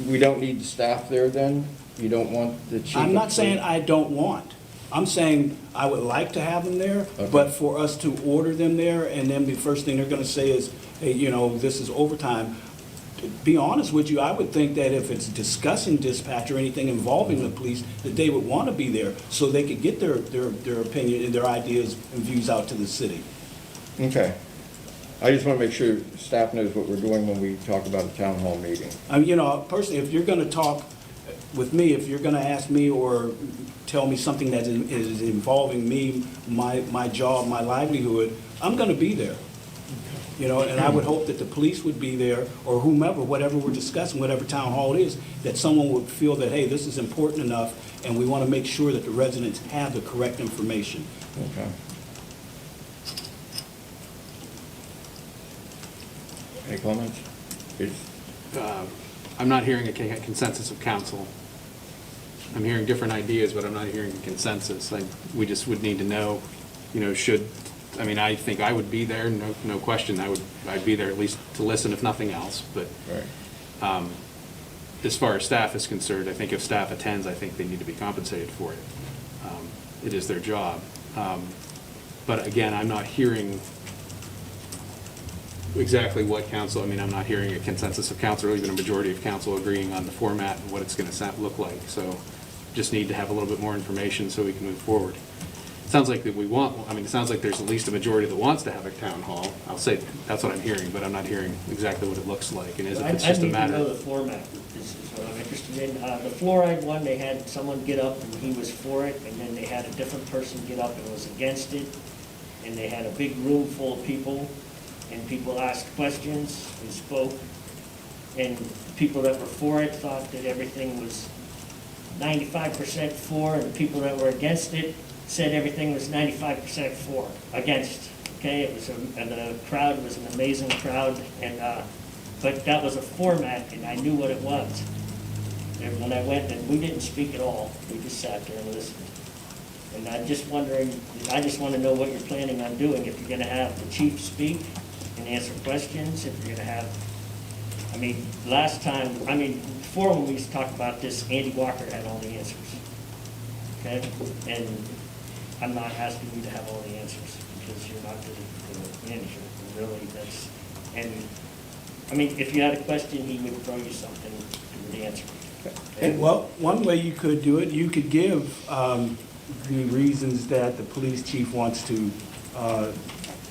we don't need the staff there then? You don't want the chief? I'm not saying I don't want. I'm saying I would like to have them there, Okay. but for us to order them there, and then the first thing they're gonna say is, hey, you know, this is overtime. To be honest with you, I would think that if it's discussing dispatch or anything involving the police, that they would want to be there so they could get their opinion and their ideas and views out to the city. Okay. I just want to make sure staff knows what we're doing when we talk about a town hall meeting. You know, personally, if you're gonna talk with me, if you're gonna ask me or tell me something that is involving me, my job, my livelihood, I'm gonna be there. You know, and I would hope that the police would be there, or whomever, whatever we're discussing, whatever town hall it is, that someone would feel that, hey, this is important enough, and we want to make sure that the residents have the correct information. Okay. Any comments? I'm not hearing a consensus of council. I'm hearing different ideas, but I'm not hearing a consensus. We just would need to know, you know, I think I would be there, no question. I'd be there at least to listen, if nothing else. But Right. as far as staff is concerned, I think if staff attends, I think they need to be compensated for it. It is their job. But again, I'm not hearing exactly what council, I'm not hearing a consensus of council, or even a majority of council agreeing on the format and what it's going to look like. So just need to have a little bit more information so we can move forward. It sounds like that it sounds like there's at least a majority that wants to have a town hall. I'll say that's what I'm hearing, but I'm not hearing exactly what it looks like. And if it's just a matter. I need to know the format. This is what I'm interested in. The fluoride one, they had someone get up and he was for it, and then they had a different person get up and was against it. And they had a big room full of people, and people asked questions and spoke. And people that were for it thought that everything was 95% for, and the people that were against it said everything was 95% for, against. Okay, it was and the crowd was an amazing crowd, and but that was a format, and I knew what it was. And when I went, and we didn't speak at all, we just sat there and listened. And I just want to know what you're planning on doing, if you're going to have the chief speak and answer questions, if you're going to have, last time, before when we used to talk about this, Andy Walker had all the answers. Okay? And I'm not asking you to have all the answers, because you're not the manager. Really, that's, and, if you had a question, he would throw you something to the answer. Okay? Well, one way you could do it, you could give the reasons that the police chief wants to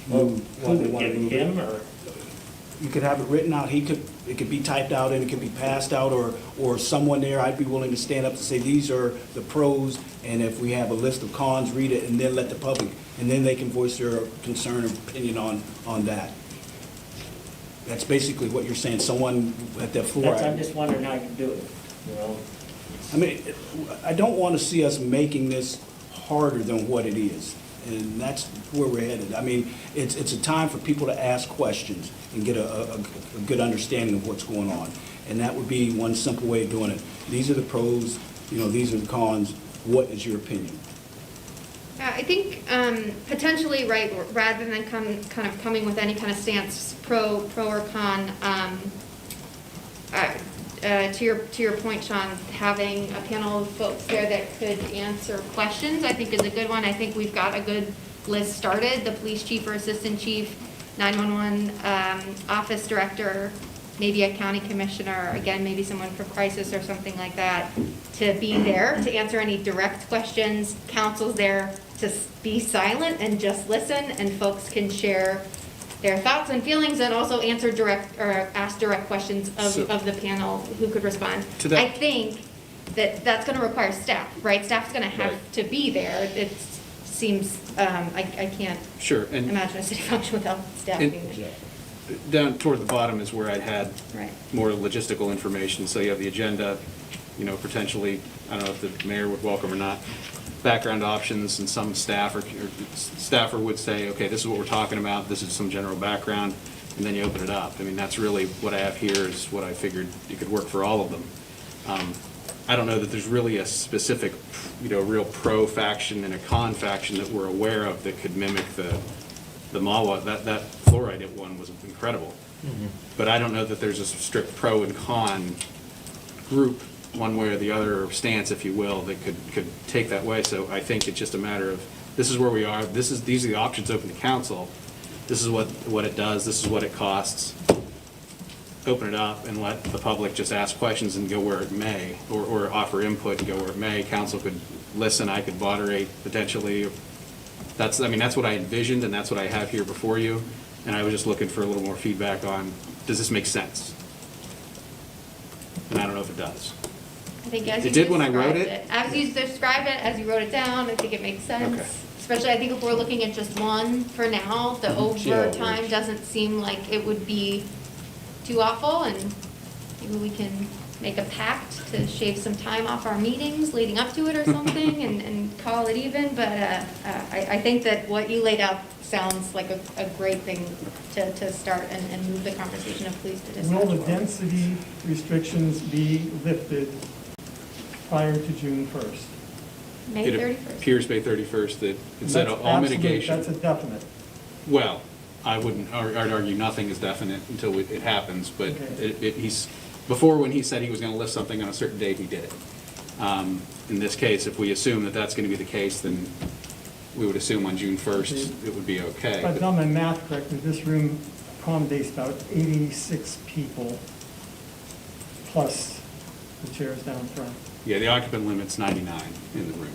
move. Who would give it, him, or? You could have it written out, it could be typed out and it could be passed out, or someone there, I'd be willing to stand up and say, these are the pros, and if we have a list of cons, read it, and then let the public, and then they can voice their concern or opinion on that. That's basically what you're saying, someone at that floor. I'm just wondering how you do it, you know? I don't want to see us making this harder than what it is. And that's where we're headed. It's a time for people to ask questions and get a good understanding of what's going on. And that would be one simple way of doing it. These are the pros, these are the cons. What is your opinion? I think potentially, right, rather than kind of coming with any kind of stance, pro or con, to your point, Sean, having a panel of folks there that could answer questions, I think is a good one. I think we've got a good list started, the police chief or assistant chief, 911 office director, maybe a county commissioner, again, maybe someone from crisis or something like that, to be there to answer any direct questions. Council's there to be silent and just listen, and folks can share their thoughts and feelings, and also answer direct or ask direct questions of the panel who could respond. I think that's going to require staff, right? Staff's going to have to be there. It seems I can't imagine a city function without staff being there. Down toward the bottom is where I'd had Right. more logistical information. So you have the agenda, potentially, I don't know if the mayor would welcome or not, background options, and some staffer would say, okay, this is what we're talking about, this is some general background, and then you open it up. That's really what I have here is what I figured you could work for all of them. I don't know that there's really a specific, real pro faction and a con faction that we're aware of that could mimic the Mawa. That fluoride one was incredible. But I don't know that there's a strict pro and con group, one way or the other, or stance, if you will, that could take that way. So I think it's just a matter of, this is where we are, these are the options open to council, this is what it does, this is what it costs. Open it up and let the public just ask questions and go where it may, or offer input and go where it may. Council could listen, I could moderate potentially. That's what I envisioned, and that's what I have here before you. And I was just looking for a little more feedback on, does this make sense? And I don't know if it does. I think as you It did when I wrote described it? As you described it, as you wrote it down, I think it makes sense. Okay. Especially, I think if we're looking at just one for now, the See how it overtime works. doesn't seem like it would be too awful, and maybe we can make a pact to shave some time off our meetings leading up to it or something and call it even. But I think that what you laid out sounds like a great thing to start and move the conversation of police to dispatch. Will the forward. density restrictions be lifted prior to June 1st? May It 31st. appears May 31st that instead of That's all absolute, mitigation. That's a definite. Well, I'd argue nothing is definite until it happens, but Okay. before when he said he was going to lift something on a certain date, he did it. In this case, if we assume that that's going to be the case, then we would assume on June 1st, it would be okay. If I've done my math correctly, this room accommodates about 86 people, plus the chairs down front. Yeah, the occupant limit's 99 in the room.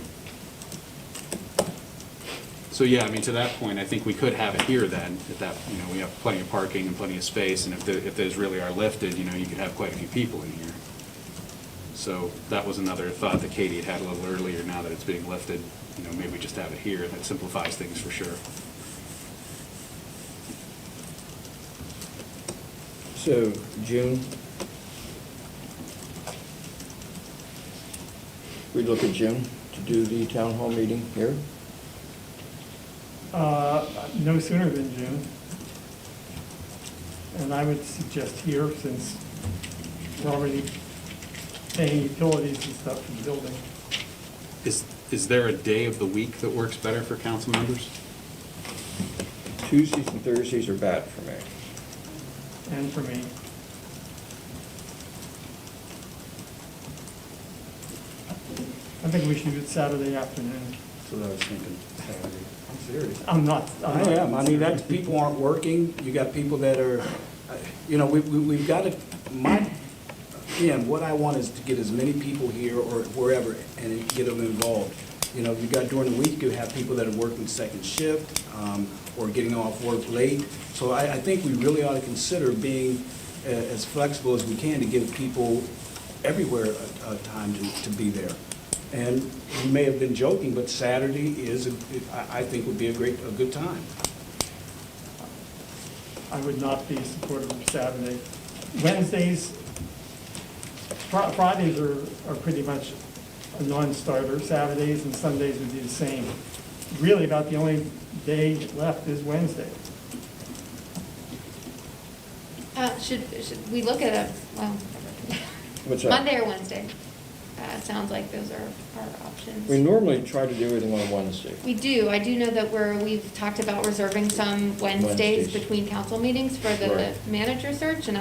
So yeah, to that point, I think we could have it here then, if that, we have plenty of parking and plenty of space, and if those really are lifted, you could have quite a few people in here. So that was another thought that Katie had a little earlier, now that it's being lifted, maybe we just have it here, that simplifies things for sure. So, June? We look at June to do the town hall meeting here? No sooner than June. And I would suggest here, since we're already paying utilities and stuff for the building. Is there a day of the week that works better for council members? Tuesdays and Thursdays are bad for me. And for me. I think we should do it Saturday afternoon. That's what I was thinking, Saturday. I'm serious. I'm not. I am. That's, people aren't working. You got people that are, we've got to, again, what I want is to get as many people here or wherever and get them involved. You got during the week, you have people that are working second shift or getting off work late. So I think we really ought to consider being as flexible as we can to give people everywhere a time to be there. And we may have been joking, but Saturday I think would be a good time. I would not be supportive of Saturday. Wednesdays, Fridays are pretty much a non-starter. Saturdays and Sundays would be the same. Really, about the only day left is Wednesday. Should we look at What's that? Monday or Wednesday? Sounds like those are our options. We normally try to do everything on Wednesday. We do. I do know that we've talked about reserving some Wednesdays Wednesdays. between council meetings for the Right. manager search, and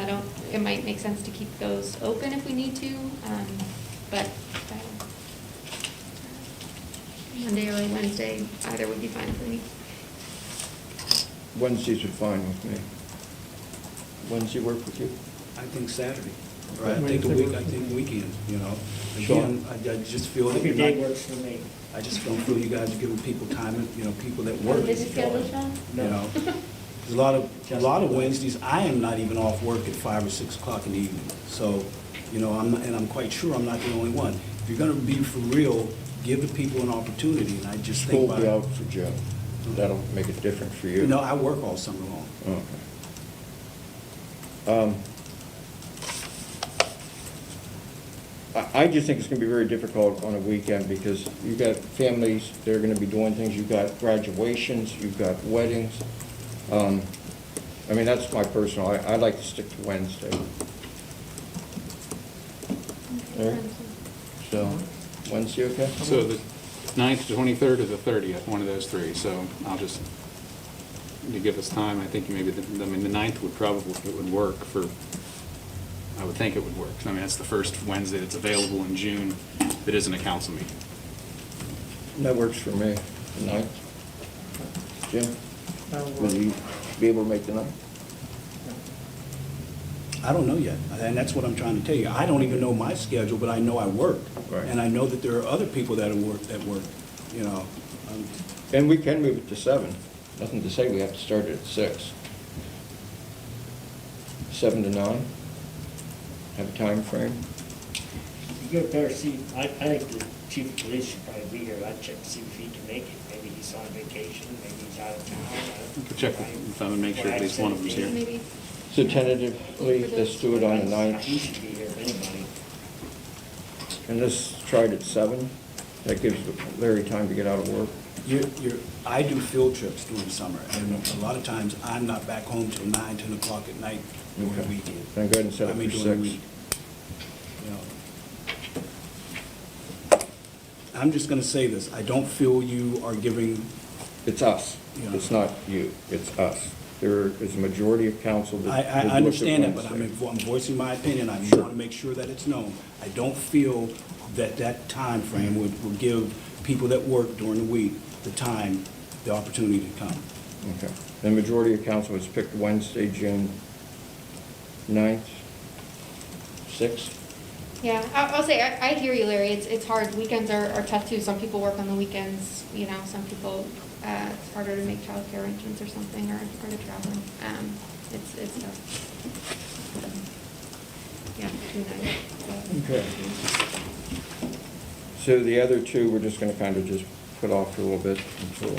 it might make sense to keep those open if we need to, but Monday or Wednesday, either would be fine for me. Wednesdays are fine with me. Wednesday work with you? I think Saturday. Okay. I think Wednesday I think weekends, Sean? Again, I just feel that Every you're day not, works for me. I just don't feel you guys are giving people time, people that work. Busy schedule, Sean? There's a lot of Wednesdays, I am not even off work at 5 or 6 o'clock in the evening. So, I'm quite sure I'm not the only one. If you're gonna be for real, give the people an opportunity, and I just School think will be out about, for June. That'll make it different for you. I work all summer long. Okay. I just think it's going to be very difficult on a weekend because you've got families, they're going to be doing things, you've got graduations, you've got weddings. That's my personal, I like to stick to Wednesday. Eric? So, Wednesday, okay? So the 9th, 23rd, or the 30th, one of those three. So I'll just, you give us time. I think maybe, the 9th would probably, it would work for, I would think it would work. I mean, that's the first Wednesday that's available in June that isn't a council meeting. That works for me, the 9th. Jim, That'll work. will you be able to make the 9th? I don't know yet, and that's what I'm trying to tell you. I don't even know my schedule, but I know I work. Right. And I know that there are other people that work, you know. And we can move it to 7. Nothing to say we have to start it at 6. 7 to 9? Have a time frame? You go better see, I think the chief of police should probably be here. I'd check to see if he can make it. Maybe he's on vacation, maybe he's out of town. You could check with them and make sure at least one of them's here. Maybe. So tentatively, let's do it on the 9th. He should be here if anybody. And let's try it at 7. That gives Larry time to get out of work. I do field trips during the summer, and a lot of times I'm not back home till 9, 10 o'clock at night during the Okay. weekend. Then go ahead and set I it mean, for during the 6. week. You know. I'm just gonna say this, I don't feel you are giving, It's us. Yeah. It's not you. It's us. There is a majority of council that. I would look at understand that, but Wednesday. I'm voicing my opinion, I want to make sure that it's known. I don't feel that that timeframe would give people that work during the week the time, the opportunity to come. Okay. The majority of council has picked Wednesday, June 9th, 6th. Yeah, I'll say, I hear you, Larry. It's hard. Weekends are tough too. Some people work on the weekends, you know, some people, it's harder to make childcare arrangements or something, or to travel. It's tough. Yeah, June 9th. Okay. So the other two, we're just going to kind of just put off for a little bit until.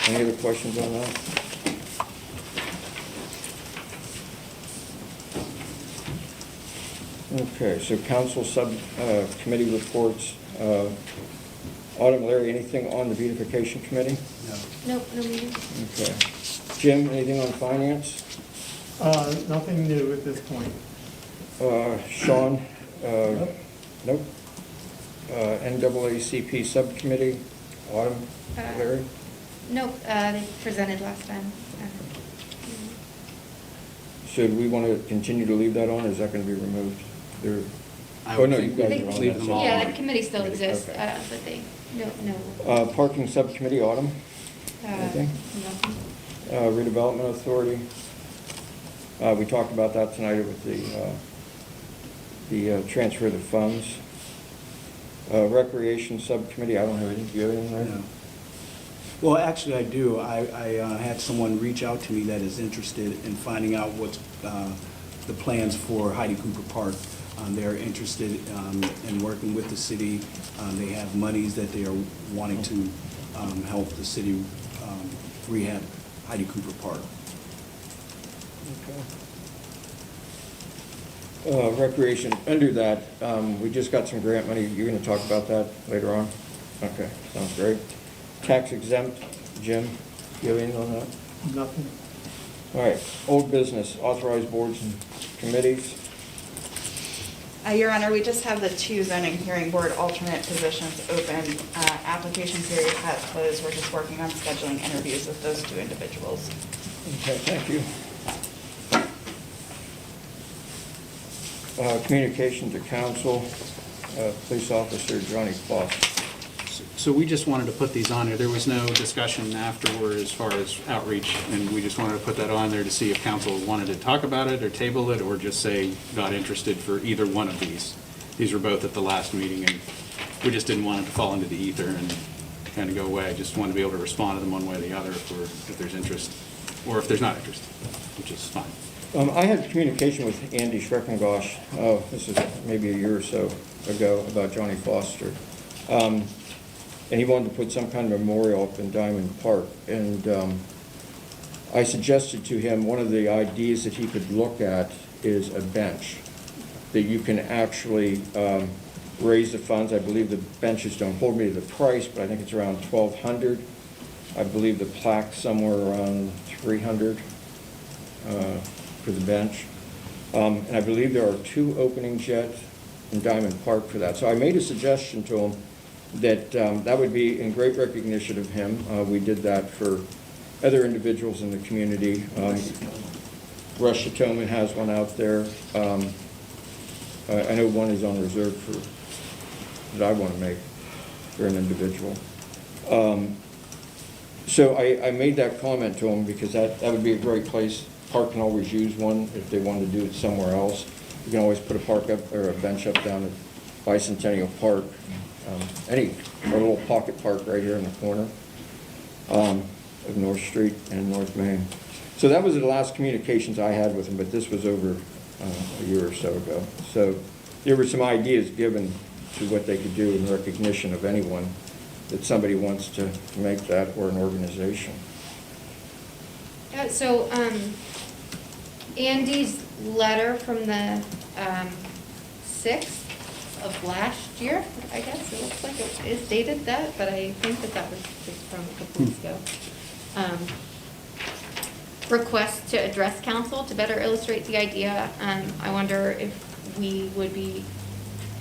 Any other questions on that? Okay, so council committee reports. Autumn, Larry, anything on the beautification committee? No. Nope, no meeting. Okay. Jim, anything on finance? Nothing new at this point. Sean? Nope. Nope. NAACP subcommittee? Autumn? Larry? Nope, they presented last time. So do we want to continue to leave that on, or is that going to be removed? There. I Oh, would no, think you guys They- are on leave that. them all Yeah, on. that committee still exists, Okay. but they, no. Parking subcommittee, Autumn? Anything? Nothing. Redevelopment authority? We talked about that tonight with the transfer of the funds. Recreation subcommittee, I don't have anything. Do you have anything there? No. Well, actually, I do. I had someone reach out to me that is interested in finding out what's the plans for Heidi Cooper Park. They're interested in working with the city. They have monies that they are wanting to help the city rehab Heidi Cooper Park. Recreation, under that, we just got some grant money. You're going to talk about that later on? Okay, sounds great. Tax exempt, Jim, you have anything on that? Nothing. All right, old business, authorized boards and committees. Your Honor, we just have the 2 zoning hearing board alternate positions open. Application period has closed. We're just working on scheduling interviews with those 2 individuals. Okay, thank you. Communication to council, police officer Johnny Foster. So we just wanted to put these on there. There was no discussion afterward as far as outreach, and we just wanted to put that on there to see if council wanted to talk about it or table it, or just say not interested for either one of these. These were both at the last meeting, and we just didn't want it to fall into the ether and kind of go away. I just wanted to be able to respond to them one way or the other if there's interest, or if there's not interest, which is fine. I had communication with Andy Schreckengosch, this is maybe a year or so ago, about Johnny Foster. And he wanted to put some kind of memorial up in Diamond Park. And I suggested to him one of the ideas that he could look at is a bench, that you can actually raise the funds. I believe the benches, don't hold me to the price, but I think it's around $1,200. I believe the plaque somewhere around $300 for the bench. And I believe there are 2 openings yet in Diamond Park for that. So I made a suggestion to him that that would be in great recognition of him. We did that for other individuals in the community. Rush Atonement has one out there. I know one is on reserve for, that I want to make for an individual. So I made that comment to him because that would be a great place. Park can always use one if they want to do it somewhere else. You can always put a park up, or a bench up down at Bicentennial Park. Or a little pocket park right here in the corner of North Street and North Main. So that was the last communications I had with him, but this was over a year or so ago. So there were some ideas given to what they could do in recognition of anyone that somebody wants to make that, or an organization. Yeah, so Andy's letter from the 6th of last year, I guess, it looks like it is dated that, but I think that was just from a couple weeks ago. Request to address council to better illustrate the idea. I wonder if we would be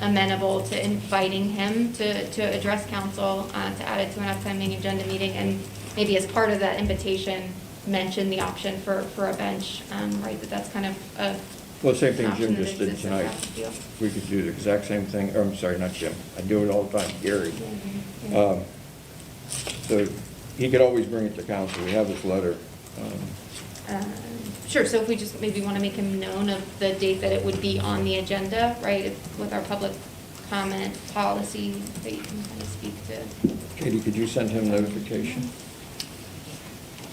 amenable to inviting him to address council, to add it to an upcoming agenda meeting, and maybe as part of that invitation, mention the option for a bench, right, that's kind of a. Well, same thing an Jim option that just did exists in tonight. Rapid. We could do the exact same thing, or I'm sorry, not Jim. I do it all the time, Gary. So he could always bring it to council. We have his letter. Sure, so if we just maybe want to make him known of the date that it would be on the agenda, right, with our public comment policy, that you can kind of speak to. Katie, could you send him notification?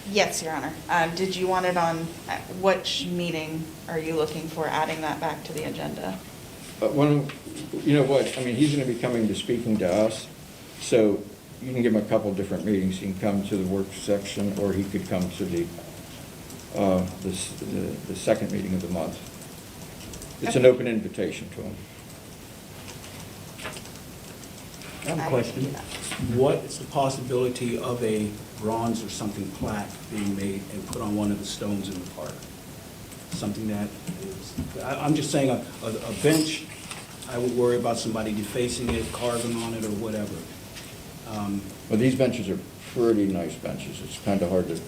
Yes, Your Honor. Did you want it on, which meeting are you looking for adding that back to the agenda? You know what, I mean, he's going to be coming to speaking to us, so you can give him a couple different meetings. He can come to the work section, or he could come to the second meeting of the month. It's an open invitation to him. I have a question. What is the possibility of a bronze or something plaque being made and put on one of the stones in the park? Something that is, I'm just saying a bench, I would worry about somebody defacing it, carving on it, or whatever. Well, these benches are pretty nice benches. It's kind of hard to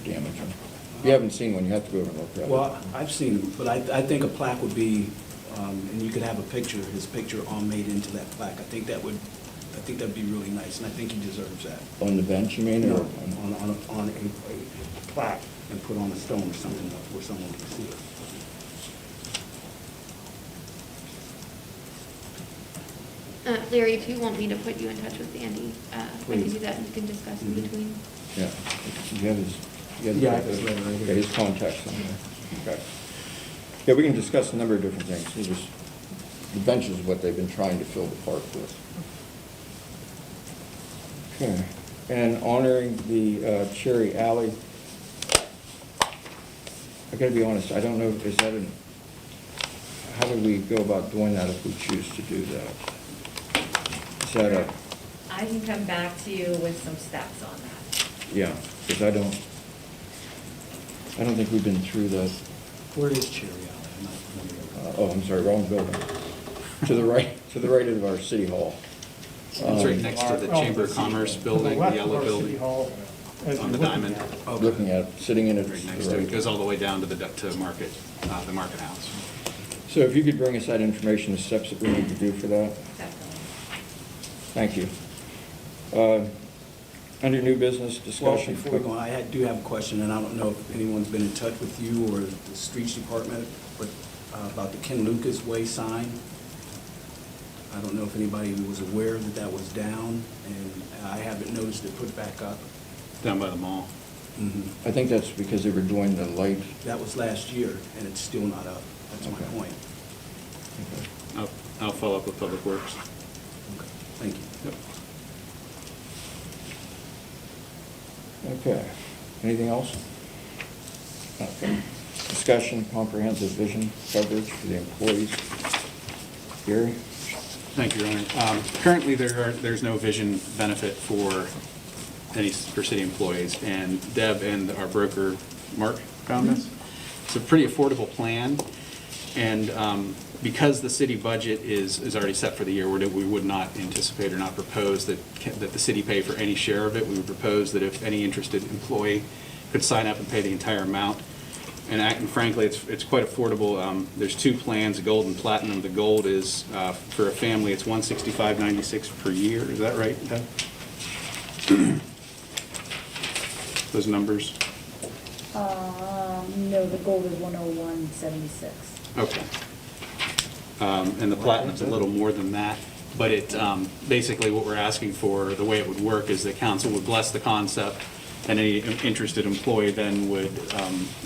damage them. If you haven't seen one, you have to go over and look at it. Well, I've seen them, but I think a plaque would be, and you could have a picture, his picture all made into that plaque. I think that'd be really nice, and I think he deserves that. On the bench, you mean? Or On a plaque and put on a stone or something where someone can see it. Larry, if you want me to put you in touch with Andy, I can do that, and you can discuss in between. Yeah. You have his, Yeah, I have his letter right here. Okay, his contacts on there. Okay. Yeah, we can discuss a number of different things. The bench is what they've been trying to fill the park with. Okay. And honoring the Cherry Alley, I gotta be honest, I don't know, is that how do we go about doing that if we choose to do that? Is that a, I can come back to you with some steps on that. yeah, because I don't think we've been through that. Where is Cherry Alley? I'm not familiar. Oh, I'm sorry, wrong building. To the right of our city hall. It's right next to the Chamber of Commerce building, the yellow building, on the diamond. Looking at, sitting in it. Right next to it, goes all the way down to the market, the market house. So if you could bring us that information, the steps that we need to do for that. Definitely. Thank you. Under new business Well, discussion. before we go on, I do have a question, and I don't know if anyone's been in touch with you or the streets department, but about the Ken Lucas Way sign. I don't know if anybody was aware that that was down, and I haven't noticed it put back up. Down by the mall. I think that's because they were doing the light. That was last year, and it's still not up. That's my Okay. point. I'll follow up with Public Works. Okay, thank you. Yep. Okay. Anything else? Okay. Discussion, comprehensive vision coverage for the employees. Gary? Thank you, Your Honor. Currently, there's no vision benefit for city employees, and Deb and our broker, Mark, found this. It's a pretty affordable plan. And because the city budget is already set for the year, we would not anticipate or not propose that the city pay for any share of it. We would propose that if any interested employee could sign up and pay the entire amount. And frankly, it's quite affordable. There's two plans, gold and platinum. The gold is, for a family, it's $165.96 per year. Is that right, Deb? Those numbers? No, the gold is 101.76. Okay. And the platinum's a little more than that, but it, basically what we're asking for, the way it would work is that council would bless the concept, and any interested employee then would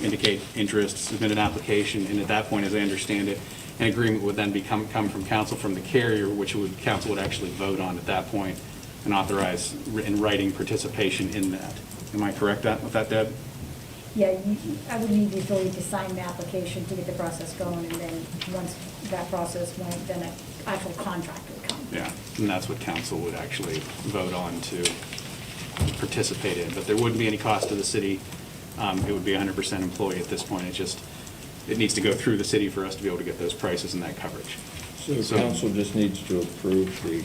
indicate interest, submit an application, and at that point, as I understand it, an agreement would then come from council from the carrier, which council would actually vote on at that point and authorize in writing participation in that. Am I correct with that, Deb? Yeah, I would need the authority to sign the application to get the process going, and then once that process went, then an actual contract would come. Yeah, and that's what council would actually vote on to participate in. But there wouldn't be any cost to the city. It would be 100% employee at this point. It needs to go through the city for us to be able to get those prices and that coverage. So council just needs to approve the,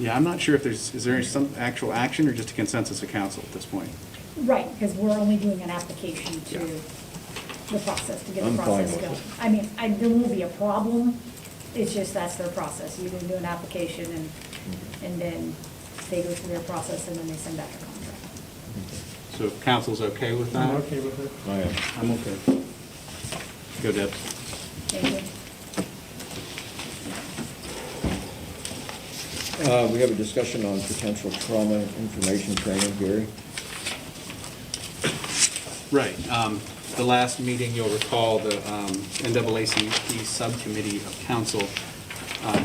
Yeah, I'm not sure if is there some actual action or just a consensus of council at this point? Right, because we're only doing an application to Yeah. the process, to get the I'm fine process with going. it. I mean, there won't be a problem, it's just that's their process. You're gonna do an application, and then they go through their process, and then they send back a contract. So if council's okay with that? I'm okay with it. I am. I'm okay. Go, Deb. Thank you. We have a discussion on potential trauma information training, Gary. Right. The last meeting, you'll recall, the NAACP Subcommittee of Council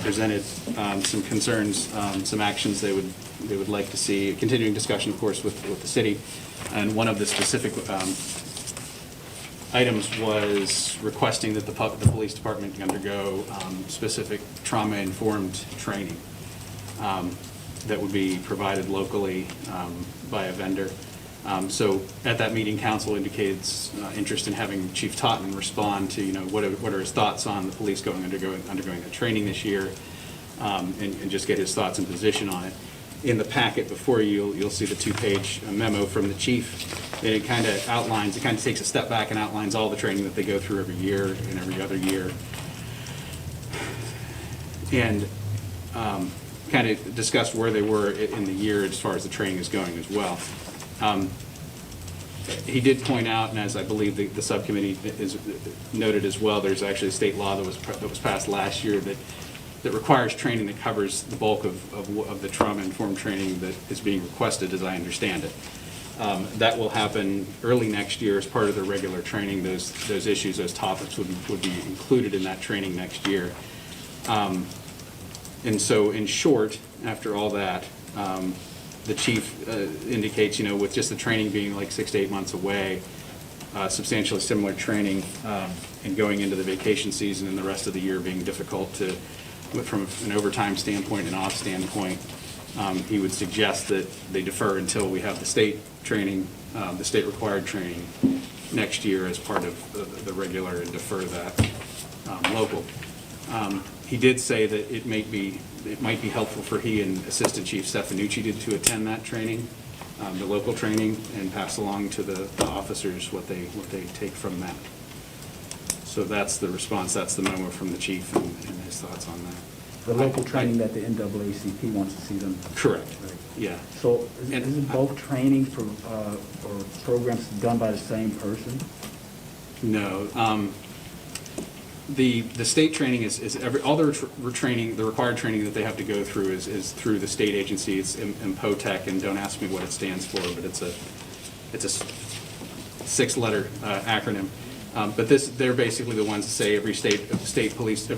presented some concerns, some actions they would like to see, continuing discussion, of course, with the city. And one of the specific items was requesting that the police department undergo specific trauma-informed training that would be provided locally by a vendor. So at that meeting, council indicated interest in having Chief Totten respond to, what are his thoughts on the police undergoing that training this year, and just get his thoughts and position on it. In the packet before you, you'll see the two-page memo from the chief. And it kind of outlines, it kind of takes a step back and outlines all the training that they go through every year and every other year. And kind of discussed where they were in the year as far as the training is going as well. He did point out, and as I believe the subcommittee is noted as well, there's actually a state law that was passed last year that requires training that covers the bulk of the trauma-informed training that is being requested, as I understand it. That will happen early next year as part of the regular training. Those issues, those topics would be included in that training next year. And so, in short, after all that, the chief indicates, with just the training being like 6 to 8 months away, substantially similar training, and going into the vacation season and the rest of the year being difficult from an overtime standpoint and off standpoint, he would suggest that they defer until we have the state training, the state required training next year as part of the regular, and defer that local. He did say that it might be helpful for he and Assistant Chief Stefanucci to attend that training, the local training, and pass along to the officers what they take from that. So that's the response, that's the memo from the chief and his thoughts on that. The local training that the NAACP wants to see them. Correct, Right. yeah. So And- isn't both training or programs done by the same person? No. The state training is all the training, the required training that they have to go through is through the state agency. It's MPOTEC, and don't ask me what it stands for, but it's a 6-letter acronym. But they're basically the ones that say every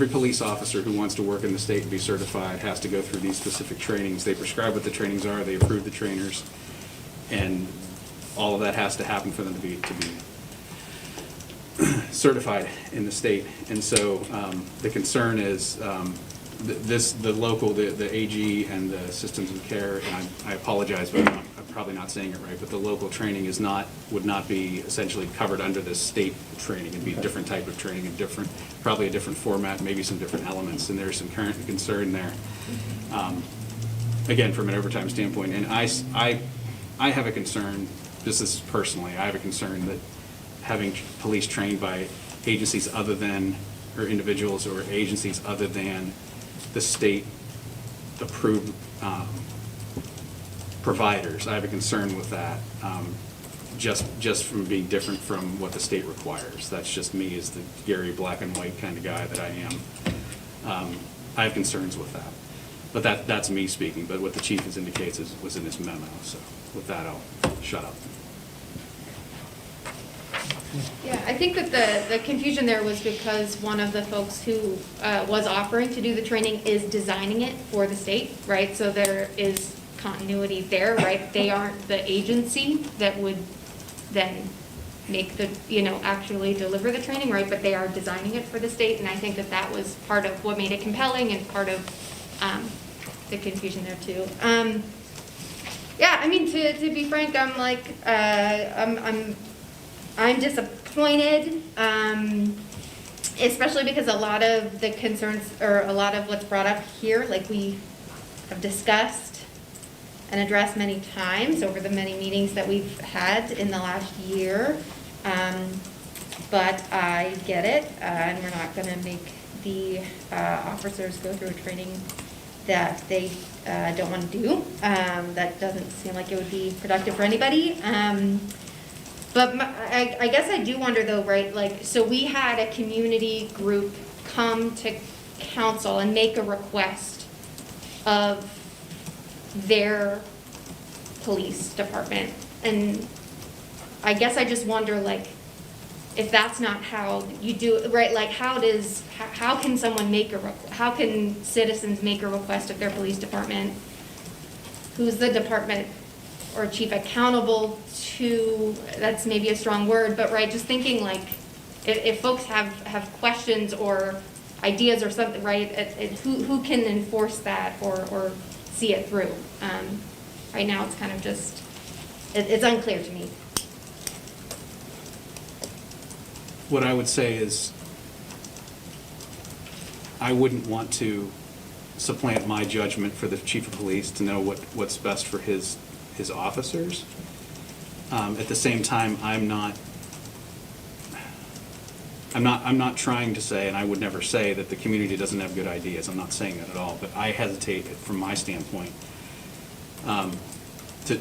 police officer who wants to work in the state and be certified has to go through these specific trainings. They prescribe what the trainings are, they approve the trainers, and all of that has to happen for them to be certified in the state. And so the concern is the AG and the systems of care, and I apologize, but I'm probably not saying it right, but the local training would not be essentially covered under this state training. It'd be a different type of training, probably a different format, maybe some different elements, and there's some current concern there. Again, from an overtime standpoint, and I have a concern, just as personally, I have a concern that having police trained by agencies other than, or individuals or agencies other than the state approved providers, I have a concern with that, just from being different from what the state requires. That's just me as the Gary black and white kind of guy that I am. I have concerns with that. But that's me speaking, but what the chief has indicates was in his memo, so with that, I'll shut up. Yeah, I think that the confusion there was because one of the folks who was offering to do the training is designing it for the state, right? So there is continuity there, right? They aren't the agency that would then make the, actually deliver the training, right? But they are designing it for the state, and I think that that was part of what made it compelling and part of the confusion there too. Yeah, I mean, to be frank, I'm like, I'm disappointed, especially because a lot of the concerns, or a lot of what's brought up here, like we have discussed and addressed many times over the many meetings that we've had in the last year. But I get it, and we're not going to make the officers go through a training that they don't want to do. That doesn't seem like it would be productive for anybody. But I guess I do wonder though, right, like, so we had a community group come to council and make a request of their police department. And I guess I just wonder, like, if that's not how you do it, right, like, how can someone how can citizens make a request of their police department? Who's the department or chief accountable to? That's maybe a strong word, but right, just thinking like, if folks have questions or ideas or something, right, who can enforce that or see it through? Right now, it's kind of just, it's unclear to me. What I would say is, I wouldn't want to supplant my judgment for the chief of police to know what's best for his officers. At the same time, I'm not trying to say, and I would never say, that the community doesn't have good ideas. I'm not saying that at all, but I hesitate from my standpoint to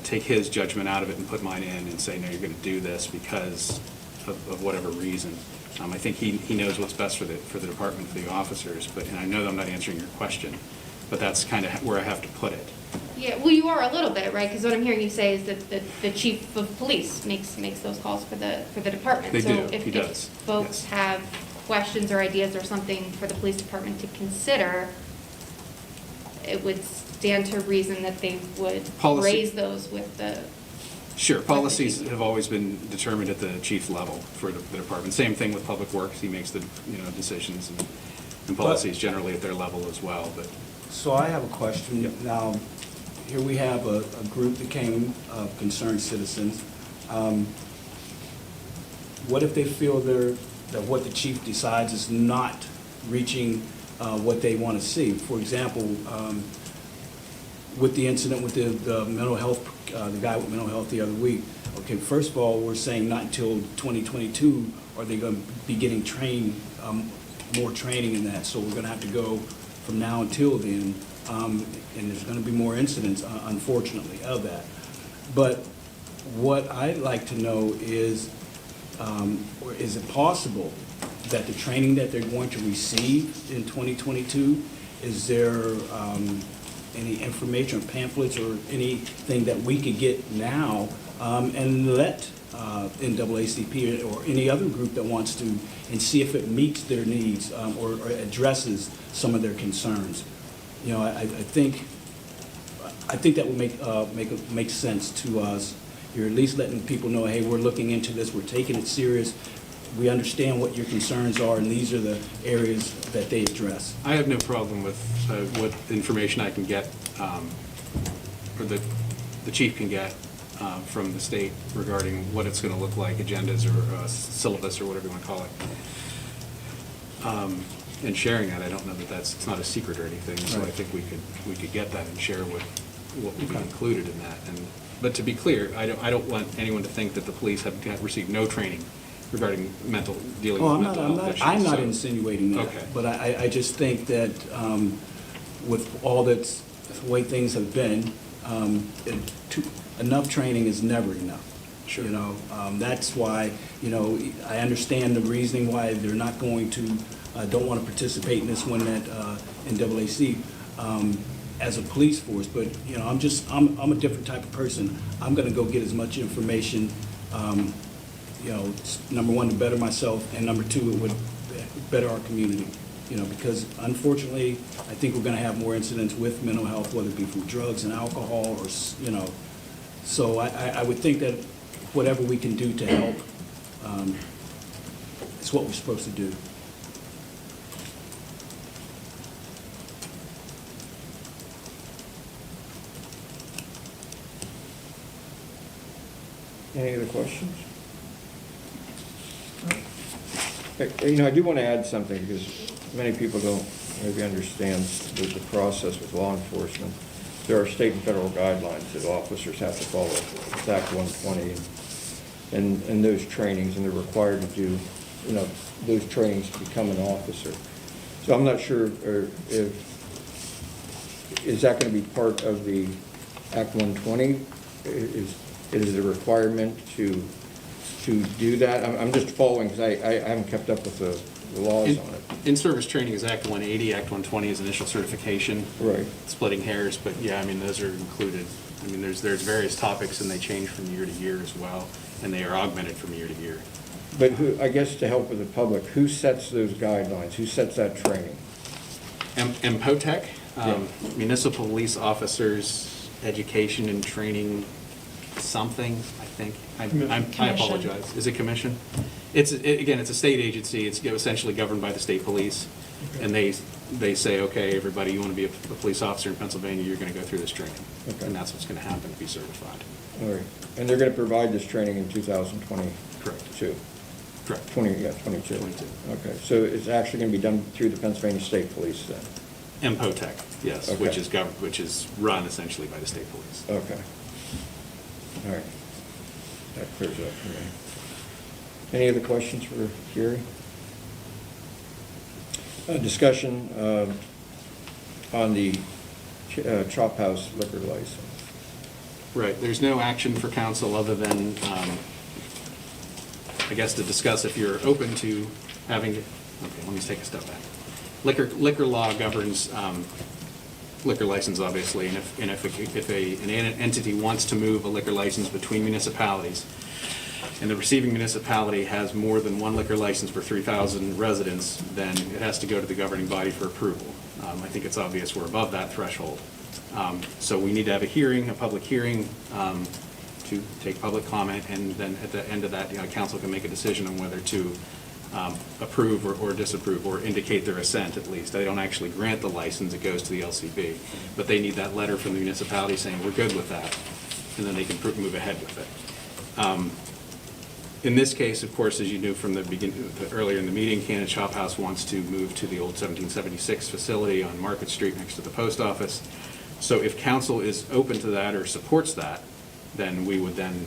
take his judgment out of it and put mine in and say, no, you're going to do this because of whatever reason. I think he knows what's best for the department, for the officers, and I know that I'm not answering your question, but that's kind of where I have to put it. Yeah, well, you are a little bit, right? Because what I'm hearing you say is that the chief of police makes those calls for the department. They do. If He does. folks Yes. have questions or ideas or something for the police department to consider, it would stand to reason that they would raise those with the. Sure, policies have always been determined at the chief level for the department. Same thing with Public Works. He makes the decisions and policies generally at their level as well. But So I have a question. Yep. Now, here we have a group that came of concerned citizens. What if they feel that what the chief decides is not reaching what they want to see? For example, with the incident with the mental health, the guy with mental health the other week. Okay, first of all, we're saying not until 2022 are they going to be getting trained, more training in that. So we're going to have to go from now until then, and there's going to be more incidents, unfortunately, of that. But what I'd like to know is it possible that the training that they're going to receive in 2022, is there any information or pamphlets or anything that we could get now and let NAACP or any other group that wants to, and see if it meets their needs or addresses some of their concerns? I think that would make sense to us. You're at least letting people know, hey, we're looking into this, we're taking it serious, we understand what your concerns are, and these are the areas that they address. I have no problem with what information I can get or the chief can get from the state regarding what it's going to look like, agendas or syllabus or whatever you want to call it. And sharing that, I don't know that it's not a secret or anything, so I think we could get that and share what would be included in that. But to be clear, I don't want anyone to think that the police have received no training regarding dealing with mental health issues. I'm not so- insinuating that. Okay. But I just think that with all the way things have been, enough training is never enough. Sure. You know, that's why, you know, I understand the reasoning why they're not going to, don't want to participate in this one at NAAC as a police force, but, you know, I'm a different type of person. I'm going to go get as much information, you know, number one, to better myself, and number two, it would better our community, you know, because unfortunately, I think we're going to have more incidents with mental health, whether it be from drugs and alcohol or, you know, so I would think that whatever we can do to help, is what we're supposed to do. Any other questions? You know, I do want to add something, because many people don't maybe understand the process with law enforcement. There are state and federal guidelines that officers have to follow. It's Act 120, and those trainings, and they're required to do, you know, those trainings to become an officer. So I'm not sure is that going to be part of the Act 120? Is it a requirement to do that? I'm just following, because I haven't kept up with the laws on it. In-service training is Act 180, Act 120 is initial certification. Right. Splitting hairs, but yeah, I mean, those are included. I mean, there's various topics, and they change from year to year as well, and they are augmented from year to year. But who, I guess to help with the public, who sets those guidelines? Who sets that training? MPOTEC, Yeah. Municipal Police Officers Education and Training something, I think. I Commission. apologize. Is it commission? Again, it's a state agency. It's essentially governed by the state police. And they say, okay, everybody, you want to be a police officer in Pennsylvania, you're going to go through this training. Okay. And that's what's going to happen to be certified. All right. And they're going to provide this training in 2022? Correct. 22. 22. Okay, so it's actually going to be done through the Pennsylvania State Police then? MPOTEC, yes, Okay. which is run essentially by the state police. Okay. All right. That clears it up for me. Any other questions for Gary? Discussion on the Chop House liquor license. Right, there's no action for council other than, I guess, to discuss if you're open to having, okay, let me take a step back. Liquor law governs liquor license, obviously, and if an entity wants to move a liquor license between municipalities, and the receiving municipality has more than one liquor license per 3,000 residents, then it has to go to the governing body for approval. I think it's obvious we're above that threshold. So we need to have a hearing, a public hearing, to take public comment, and then at the end of that, council can make a decision on whether to approve or disapprove, or indicate their assent at least. They don't actually grant the license, it goes to the LCB. But they need that letter from the municipality saying, we're good with that, and then they can move ahead with it. In this case, of course, as you knew from the beginning, earlier in the meeting, Cannon Chop House wants to move to the old 1776 facility on Market Street next to the post office. So if council is open to that or supports that, then we would then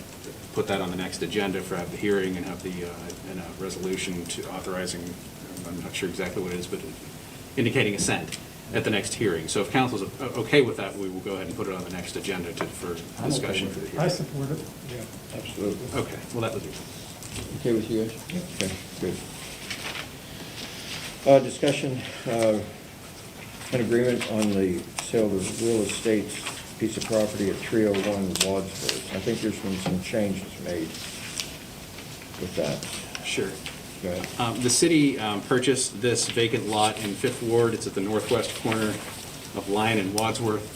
put that on the next agenda for have the hearing and have the and a resolution to authorizing, I'm not sure exactly what it is, but indicating assent at the next hearing. So if council's okay with that, we will go ahead and put it on the next agenda for discussion for the hearing. I support it. Yeah, absolutely. Okay, well, that was it. Okay with you guys? Okay, good. Discussion, an agreement on the sale of the real estate piece of property at 301 Wadsworth. I think there's been some changes made with that. Sure. Go ahead. The city purchased this vacant lot in Fifth Ward. It's at the northwest corner of Lyon and Wadsworth.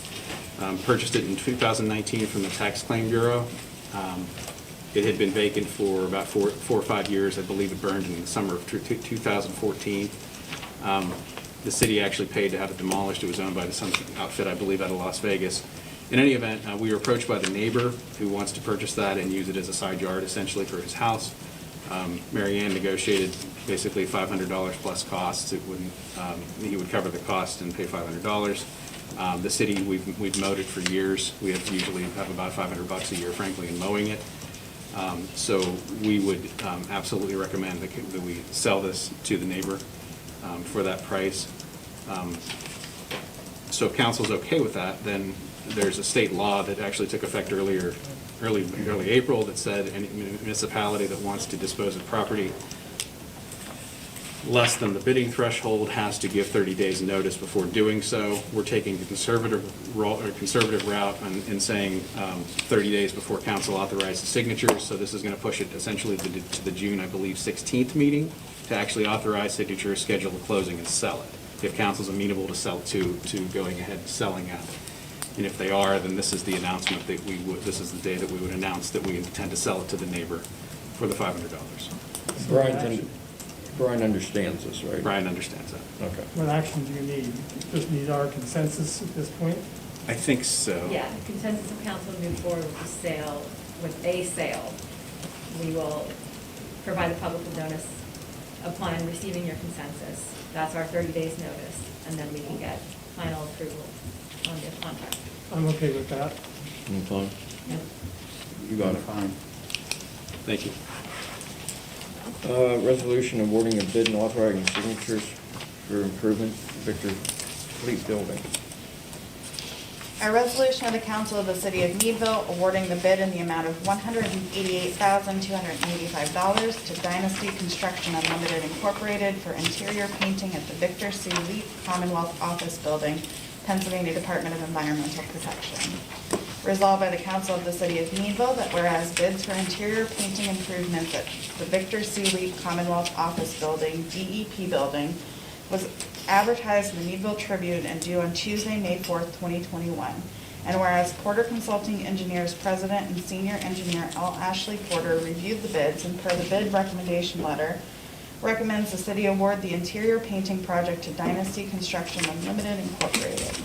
Purchased it in 2019 from the Tax Claim Bureau. It had been vacant for about four or 5 years. I believe it burned in the summer of 2014. The city actually paid to have it demolished. It was owned by some outfit, I believe, out of Las Vegas. In any event, we were approached by the neighbor who wants to purchase that and use it as a side yard essentially for his house. Mary Ann negotiated basically $500 plus costs. It wouldn't, he would cover the cost and pay $500. The city, we've mowed it for years. We usually have about $500 a year, frankly, in mowing it. So we would absolutely recommend that we sell this to the neighbor for that price. So if council's okay with that, then there's a state law that actually took effect early April that said any municipality that wants to dispose of property less than the bidding threshold has to give 30 days notice before doing so. We're taking the conservative route in saying 30 days before council authorizes signatures. So this is going to push it essentially to the June, I believe, 16th meeting to actually authorize signatures, schedule the closing, and sell it. If council's amenable to going ahead and selling it. And if they are, then this is the announcement that this is the day that we would announce that we intend to sell it to the neighbor for the $500. Brian understands this, right? Brian understands that. Okay. What action do you need? Just need our consensus at this point? I think so. Yeah, the consensus of council to move forward with the sale, with a sale. We will provide the public with notice upon receiving your consensus. That's our 30 days notice, and then we can get final approval on the contract. I'm okay with that. Fine. Yep. You got it. Fine. Thank you. Resolution awarding a bid and authorizing signatures for improvement, Victor Fleet Building. A resolution of the council of the city of Meadville awarding the bid in the amount of $188,285 to Dynasty Construction Unlimited Incorporated for interior painting at the Victor C. Leap Commonwealth Office Building, Pennsylvania Department of Environmental Protection. Resolved by the council of the city of Meadville that whereas bids for interior painting improvements at the Victor C. Leap Commonwealth Office Building, DEP building, was advertised in the Meadville Tribune and due on Tuesday, May 4th, 2021. And whereas Porter Consulting Engineers President and Senior Engineer L. Ashley Porter reviewed the bids and per the bid recommendation letter, recommends the city award the interior painting project to Dynasty Construction Unlimited Incorporated.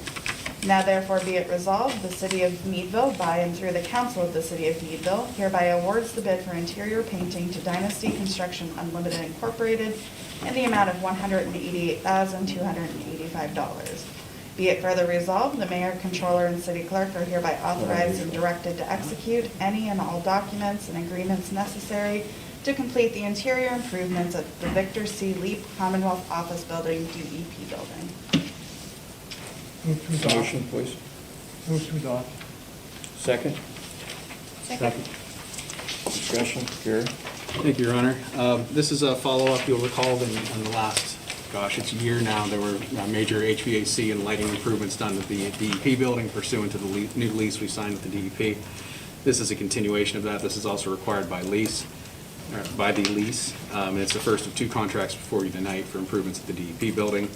Now therefore be it resolved, the city of Meadville, by and through the council of the city of Meadville, hereby awards the bid for interior painting to Dynasty Construction Unlimited Incorporated in the amount of $188,285. Be it further resolved, the mayor, controller, and city clerk are hereby authorized and directed to execute any and all documents and agreements necessary to complete the interior improvements at the Victor C. Leap Commonwealth Office Building, DEP building. Move to adopt. Motion, please. Move to adopt. Second. Second. Discussion, Gary? Thank you, Your Honor. This is a follow-up. You'll recall in the last, it's a year now, there were major HVAC and lighting improvements done at the DEP building pursuant to the new lease we signed with the DEP. This is a continuation of that. This is also required by the lease. And it's the first of two contracts before you tonight for improvements at the DEP building.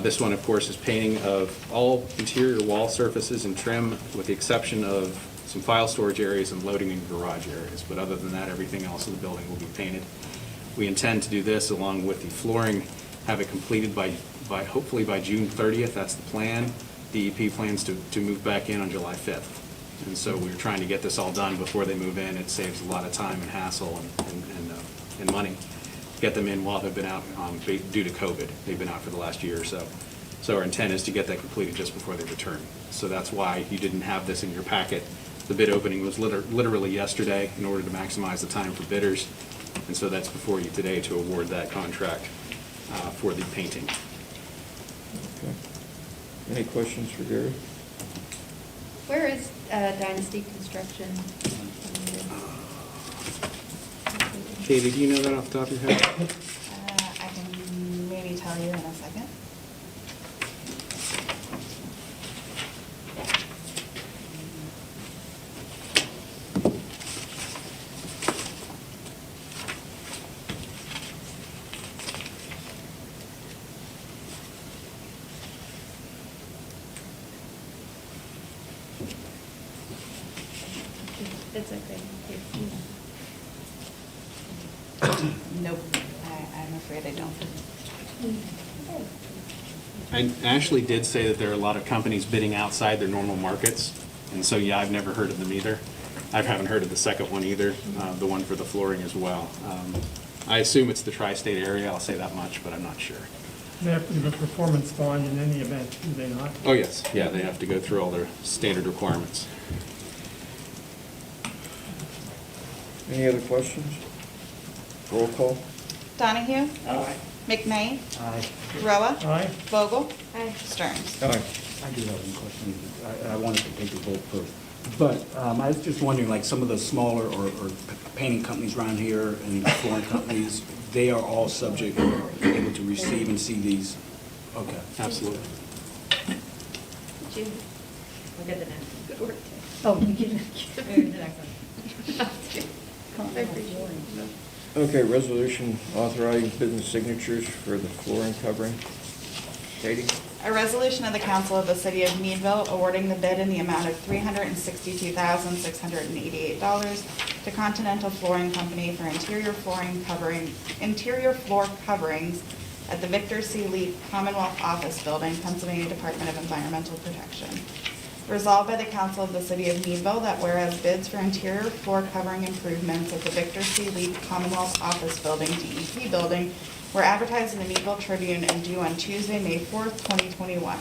This one, of course, is painting of all interior wall surfaces and trim with the exception of some file storage areas and loading and garage areas. But other than that, everything else in the building will be painted. We intend to do this along with the flooring, have it completed by hopefully by June 30th. That's the plan. DEP plans to move back in on July 5th. And so we're trying to get this all done before they move in. It saves a lot of time and hassle and money. Get them in while they've been out due to COVID. They've been out for the last year or so. So our intent is to get that completed just before they return. So that's why you didn't have this in your packet. The bid opening was literally yesterday in order to maximize the time for bidders. And so that's before you today to award that contract for the painting. Okay. Any questions for Gary? Where is Dynasty Construction? Katie, do you know that off the top of your head? I can maybe tell you in a second. It's okay. Nope, I'm afraid I don't. Ashley did say that there are a lot of companies bidding outside their normal markets. And so, yeah, I've never heard of them either. I haven't heard of the second one either, the one for the flooring as well. I assume it's the tri-state area, I'll say that much, but I'm not sure. They have to give a performance bond in any event, do they not? Oh, yes, yeah, they have to go through all their standard requirements. Any other questions? Roll call? Donahue? Aye. McKnight? Aye. Roa? Aye. Vogel? Aye. Stearns? Aye. I do have one question. I wanted to take the vote first. But I was just wondering, like, some of the smaller or painting companies around here and flooring companies, they are all subject or able to receive and see these? Okay. Absolutely. June, we'll get the next one. Oh, you can. Maybe the next one. Okay, resolution authorizing business signatures for the flooring covering. Katie? A resolution of the council of the city of Meadville awarding the bid in the amount of $362,688 to Continental Flooring Company for interior floor coverings at the Victor C. Leap Commonwealth Office Building, Pennsylvania Department of Environmental Protection. Resolved by the council of the city of Meadville that whereas bids for interior floor covering improvements at the Victor C. Leap Commonwealth Office Building, DEP building, were advertised in the Meadville Tribune and due on Tuesday, May 4th, 2021.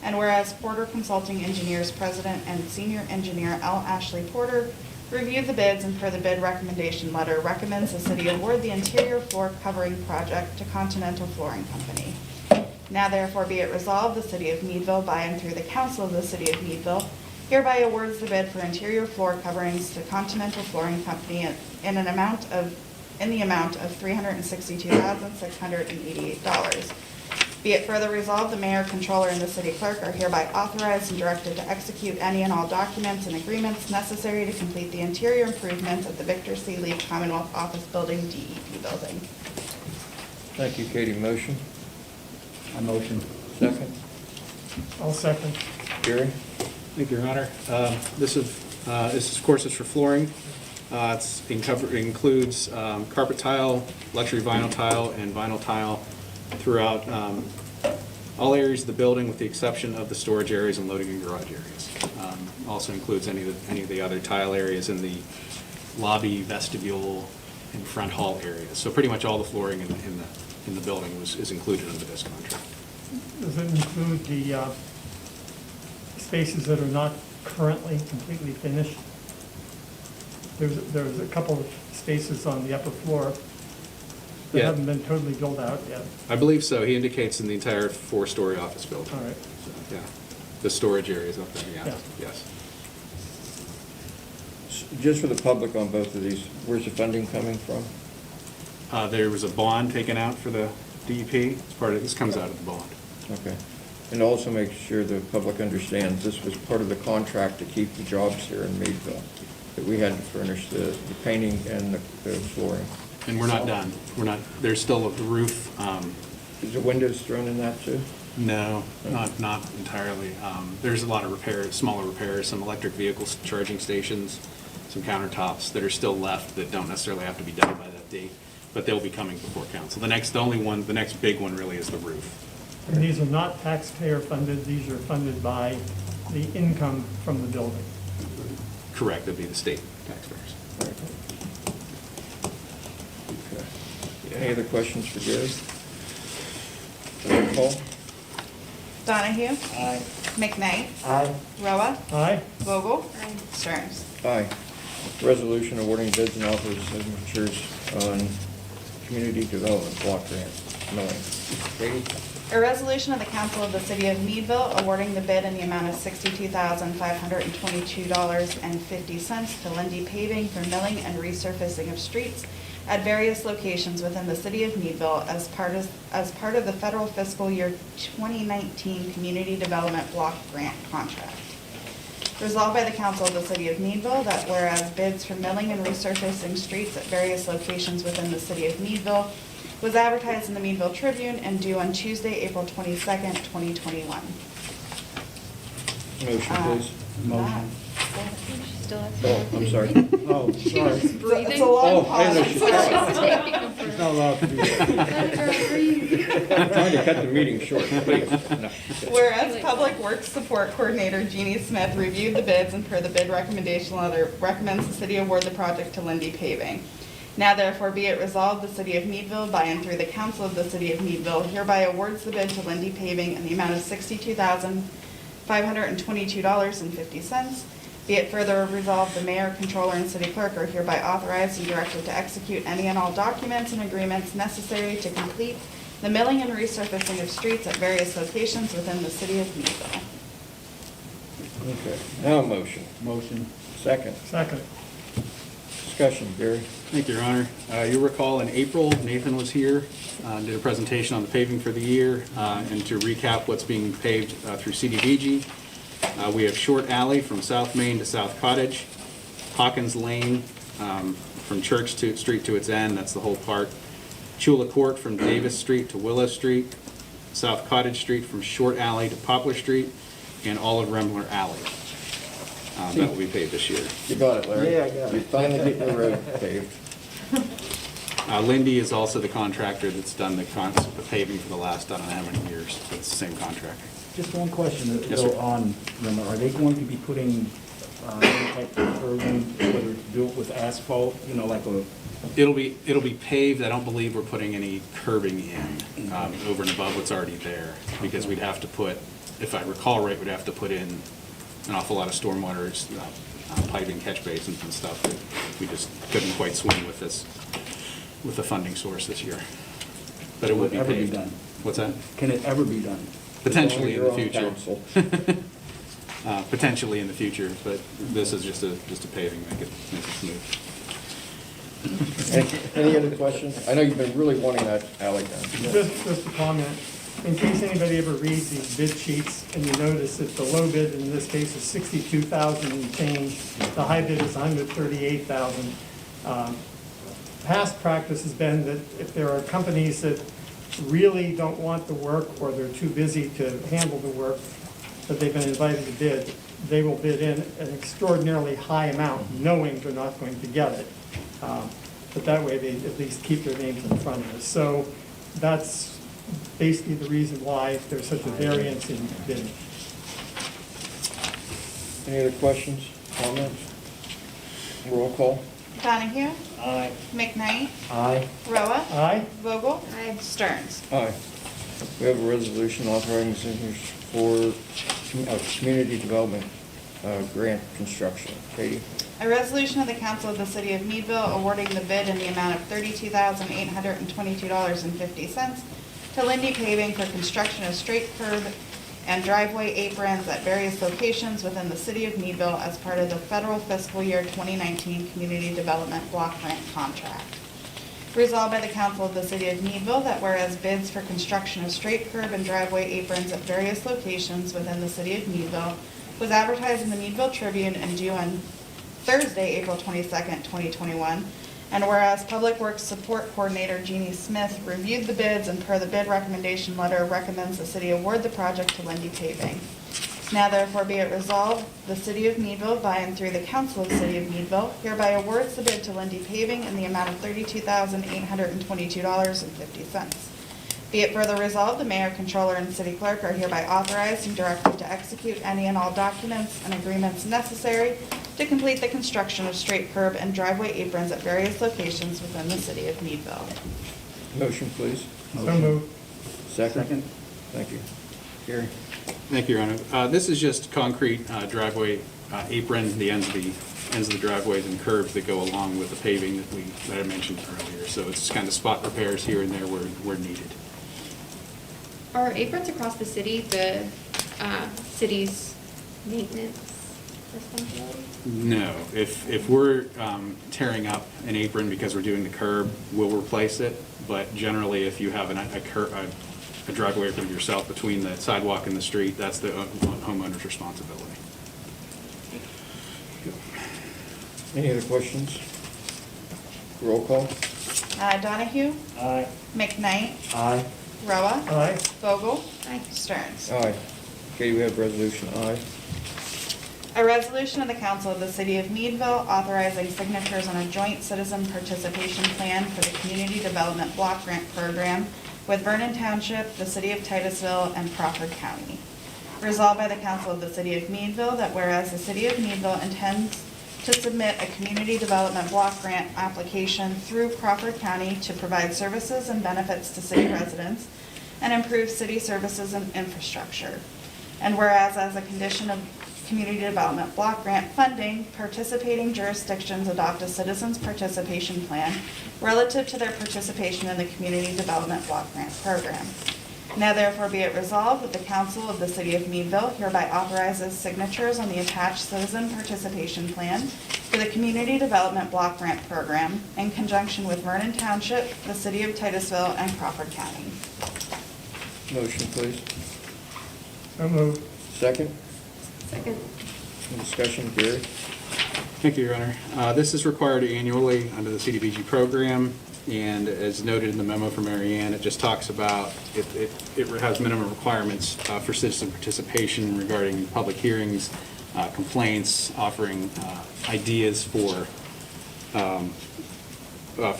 And whereas Porter Consulting Engineers President and Senior Engineer L. Ashley Porter reviewed the bids and per the bid recommendation letter recommends the city award the interior floor covering project to Continental Flooring Company. Now therefore be it resolved, the city of Meadville by and through the council of the city of Meadville hereby awards the bid for interior floor coverings to Continental Flooring Company in the amount of $362,688. Be it further resolved, the mayor, controller, and the city clerk are hereby authorized and directed to execute any and all documents and agreements necessary to complete the interior improvements at the Victor C. Leap Commonwealth Office Building, DEP building. Thank you, Katie. Motion? I motion. Second? I'll second. Gary? Thank you, Your Honor. This of course, is for flooring. It includes carpet tile, luxury vinyl tile, and vinyl tile throughout all areas of the building with the exception of the storage areas and loading and garage areas. Also includes any of the other tile areas in the lobby, vestibule, and front hall areas. So pretty much all the flooring in the building is included under this contract. Does it include the spaces that are not currently completely finished? There's a couple of spaces on the upper floor that Yeah. haven't been totally built out yet. I believe so. He indicates in the entire four-story office building. All right. So, yeah. The storage areas up there, yeah. Yeah. Yes. Just for the public on both of these, where's the funding coming from? There was a bond taken out for the DEP. It's part of, this comes out of the bond. Okay. And also make sure the public understands this was part of the contract to keep the jobs here in Meadville, that we had to furnish the painting and the flooring. And we're not done. We're not, there's still the roof. Is the windows thrown in that too? No, not entirely. There's a lot of repairs, smaller repairs, some electric vehicles charging stations, some countertops that are still left that don't necessarily have to be done by that date, but they'll be coming before council. The next big one really is the roof. And these are not taxpayer funded, these are funded by the income from the building. Correct, that'd be the state taxpayers. Okay. Any other questions for Gary? Roll call? Donahue? Aye. McKnight? Aye. Roa? Aye? Vogel? Stearns? Aye. Resolution awarding bids and offers signatures on community development block grant milling. Katie? A resolution of the council of the city of Meadville awarding the bid in the amount of $62,522.50 to Lindy Paving for milling and resurfacing of streets at various locations within the city of Meadville as part of the federal fiscal year 2019 Community Development Block Grant Contract. Resolved by the council of the city of Meadville that whereas bids for milling and resurfacing streets at various locations within the city of Meadville was advertised in the Meadville Tribune and due on Tuesday, April 22nd, 2021. Motion, please. Motion. Still has Oh, I'm sorry. Oh, sorry. breathing. It's a long Oh, I know pause. she's- It's not allowed to be there. Let her breathe. I'm trying to cut the meeting short, please. No. Whereas Public Works Support Coordinator Jeannie Smith reviewed the bids and per the bid recommendation letter recommends the city award the project to Lindy Paving. Now therefore be it resolved, the city of Meadville, by and through the council of the city of Meadville, hereby awards the bid to Lindy Paving in the amount of $62,522.50. Be it further resolved, the mayor, controller, and city clerk are hereby authorized and directed to execute any and all documents and agreements necessary to complete the milling and resurfacing of streets at various locations within the city of Meadville. Okay, now a motion. Motion. Second. Second. Discussion, Gary. Thank you, Your Honor. You'll recall in April, Nathan was here, did a presentation on the paving for the year, and to recap what's being paved through CDBG. We have Short Alley from South Main to South Cottage, Hawkins Lane from Church Street to its end, that's the whole part. Chula Court from Davis Street to Willow Street, South Cottage Street from Short Alley to Poplar Street, and all of Rembler Alley. That will be paved this year. You got it, Larry. Yeah, I got it. You're finally getting the road paved. Lindy is also the contractor that's done the paving for the last, I don't know how many years, but it's the same contractor. Just one question, Yes, though, sir. on, are they going to be putting any type of curbing, whether it's built with asphalt, like a, It'll be paved. I don't believe we're putting any curbing in over and above what's already there, because we'd have to put, if I recall right, we'd have to put in an awful lot of stormwater piping, catch basins and stuff that we just couldn't quite swing with this, with the funding source this year. But it will be ever be paved. done? What's that? Can it ever be done? Potentially in the As long as you're future. on council. Potentially in the future, but this is just a paving, make it smooth. Any other questions? I know you've been really wanting that alley done. Just a comment, in case anybody ever reads these bid sheets and you notice that the low bid in this case is 62,000 and change, the high bid is 138,000. Past practice has been that if there are companies that really don't want the work or they're too busy to handle the work that they've been invited to bid, they will bid in an extraordinarily high amount, knowing they're not going to get it. But that way they at least keep their names in front of us. So that's basically the reason why there's such a variance in bidding. Any other questions, comments? Roll call. Donahue? Aye. McKnight? Aye. Roa? Aye? Vogel? Stearns? Aye. We have a resolution authorizing signatures for community development grant construction. Katie? A resolution of the council of the city of Meadville awarding the bid in the amount of $32,822.50 to Lindy Paving for construction of straight curb and driveway aprons at various locations within the city of Meadville as part of the federal fiscal year 2019 Community Development Block Grant Contract. Resolved by the council of the city of Meadville that whereas bids for construction of straight curb and driveway aprons at various locations within the city of Meadville was advertised in the Meadville Tribune and due on Thursday, April 22nd, 2021, and whereas Public Works Support Coordinator Jeannie Smith reviewed the bids and per the bid recommendation letter recommends the city award the project to Lindy Paving. Now therefore be it resolved, the city of Meadville, by and through the council of the city of Meadville, hereby awards the bid to Lindy Paving in the amount of $32,822.50. Be it further resolved, the mayor, controller, and city clerk are hereby authorized and directed to execute any and all documents and agreements necessary to complete the construction of straight curb and driveway aprons at various locations within the city of Meadville. Motion, please. So moved. Second? Thank you. Gary? Thank you, Your Honor. This is just concrete driveway apron, the ends of the driveways and curbs that go along with the paving that I mentioned earlier. So it's kind of spot repairs here and there where needed. Are aprons across the city the city's maintenance responsibility? No. If we're tearing up an apron because we're doing the curb, we'll replace it. But generally, if you have a driveway apron yourself between the sidewalk and the street, that's the homeowner's responsibility. Any other questions? Roll call. Donahue? Aye. McKnight? Aye. Roa? Aye? Vogel? Aye. Stearns? Aye. Katie, we have resolution I. A resolution of the council of the city of Meadville authorizing signatures on a joint citizen participation plan for the Community Development Block Grant Program with Vernon Township, the City of Titusville, and Crawford County. Resolved by the Council of the City of Meadville that whereas the City of Meadville intends to submit a community development block grant application through Crawford County to provide services and benefits to city residents and improve city services and infrastructure. And whereas as a condition of community development block grant funding, participating jurisdictions adopt a citizens participation plan relative to their participation in the community development block grant program. Now therefore be it resolved that the Council of the City of Meadville hereby authorizes signatures on the attached citizen participation plan for the Community Development Block Grant Program in conjunction with Vernon Township, the City of Titusville, and Crawford County. Motion, please. So moved. Second? Second. Any discussion, Gary? Thank you, Your Honor. This is required annually under the CDBG program, and as noted in the memo from Mary Ann, it just talks about, it has minimum requirements for citizen participation regarding public hearings, complaints, offering ideas for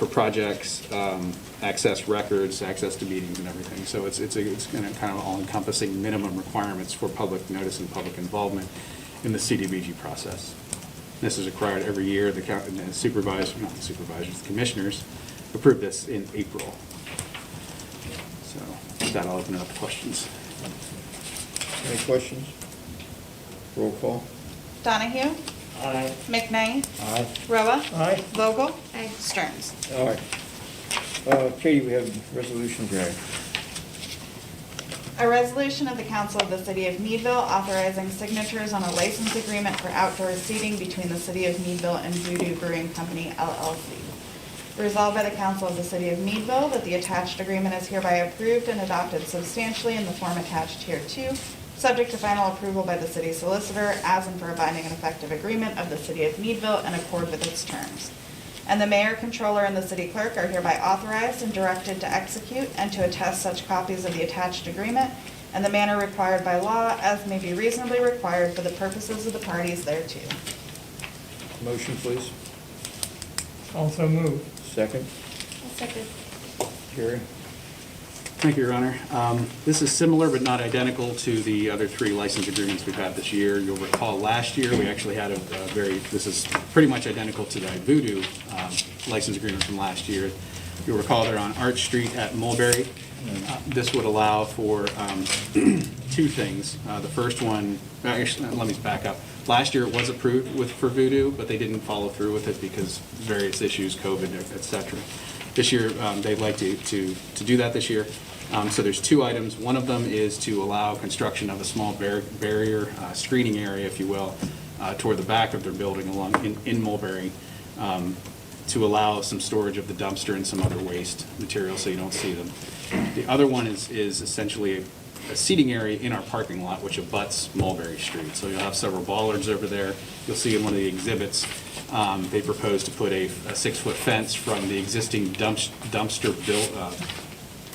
projects, access records, access to meetings and everything. So it's kind of all-encompassing minimum requirements for public notice and public involvement in the CDBG process. This is required every year. The commissioners approve this in April. So with that, I'll open it up to questions. Any questions? Roll call. Donahue? Aye. McKnight? Aye. Roa? Aye. Vogel? Aye. Stearns? All right. Katie, we have resolution draft. A resolution of the Council of the City of Meadville authorizing signatures on a license agreement for outdoor seating between the City of Meadville and Voodoo Brewing Company, LLC. Resolved by the Council of the City of Meadville that the attached agreement is hereby approved and adopted substantially in the form attached hereto, subject to final approval by the city solicitor as and for a binding and effective agreement of the City of Meadville in accord with its terms. And the mayor, controller, and the city clerk are hereby authorized and directed to execute and to attest such copies of the attached agreement and the manner required by law as may be reasonably required for the purposes of the parties thereto. Motion, please. Also moved. Second. Second. Gary? Thank you, Your Honor. This is similar but not identical to the other three license agreements we've had this year. You'll recall last year, we actually had this is pretty much identical to the Voodoo license agreement from last year. You'll recall they're on Arch Street at Mulberry. This would allow for two things. The first one, actually, let me back up. Last year it was approved for Voodoo, but they didn't follow through with it because various issues, COVID, et cetera. This year, they'd like to do that this year. So there's two items. One of them is to allow construction of a small barrier screening area, if you will, toward the back of their building along in Mulberry, to allow some storage of the dumpster and some other waste material so you don't see them. The other one is essentially a seating area in our parking lot which abuts Mulberry Street. So you'll have several bollards over there. You'll see in one of the exhibits, they propose to put a 6-foot fence from the existing dumpster built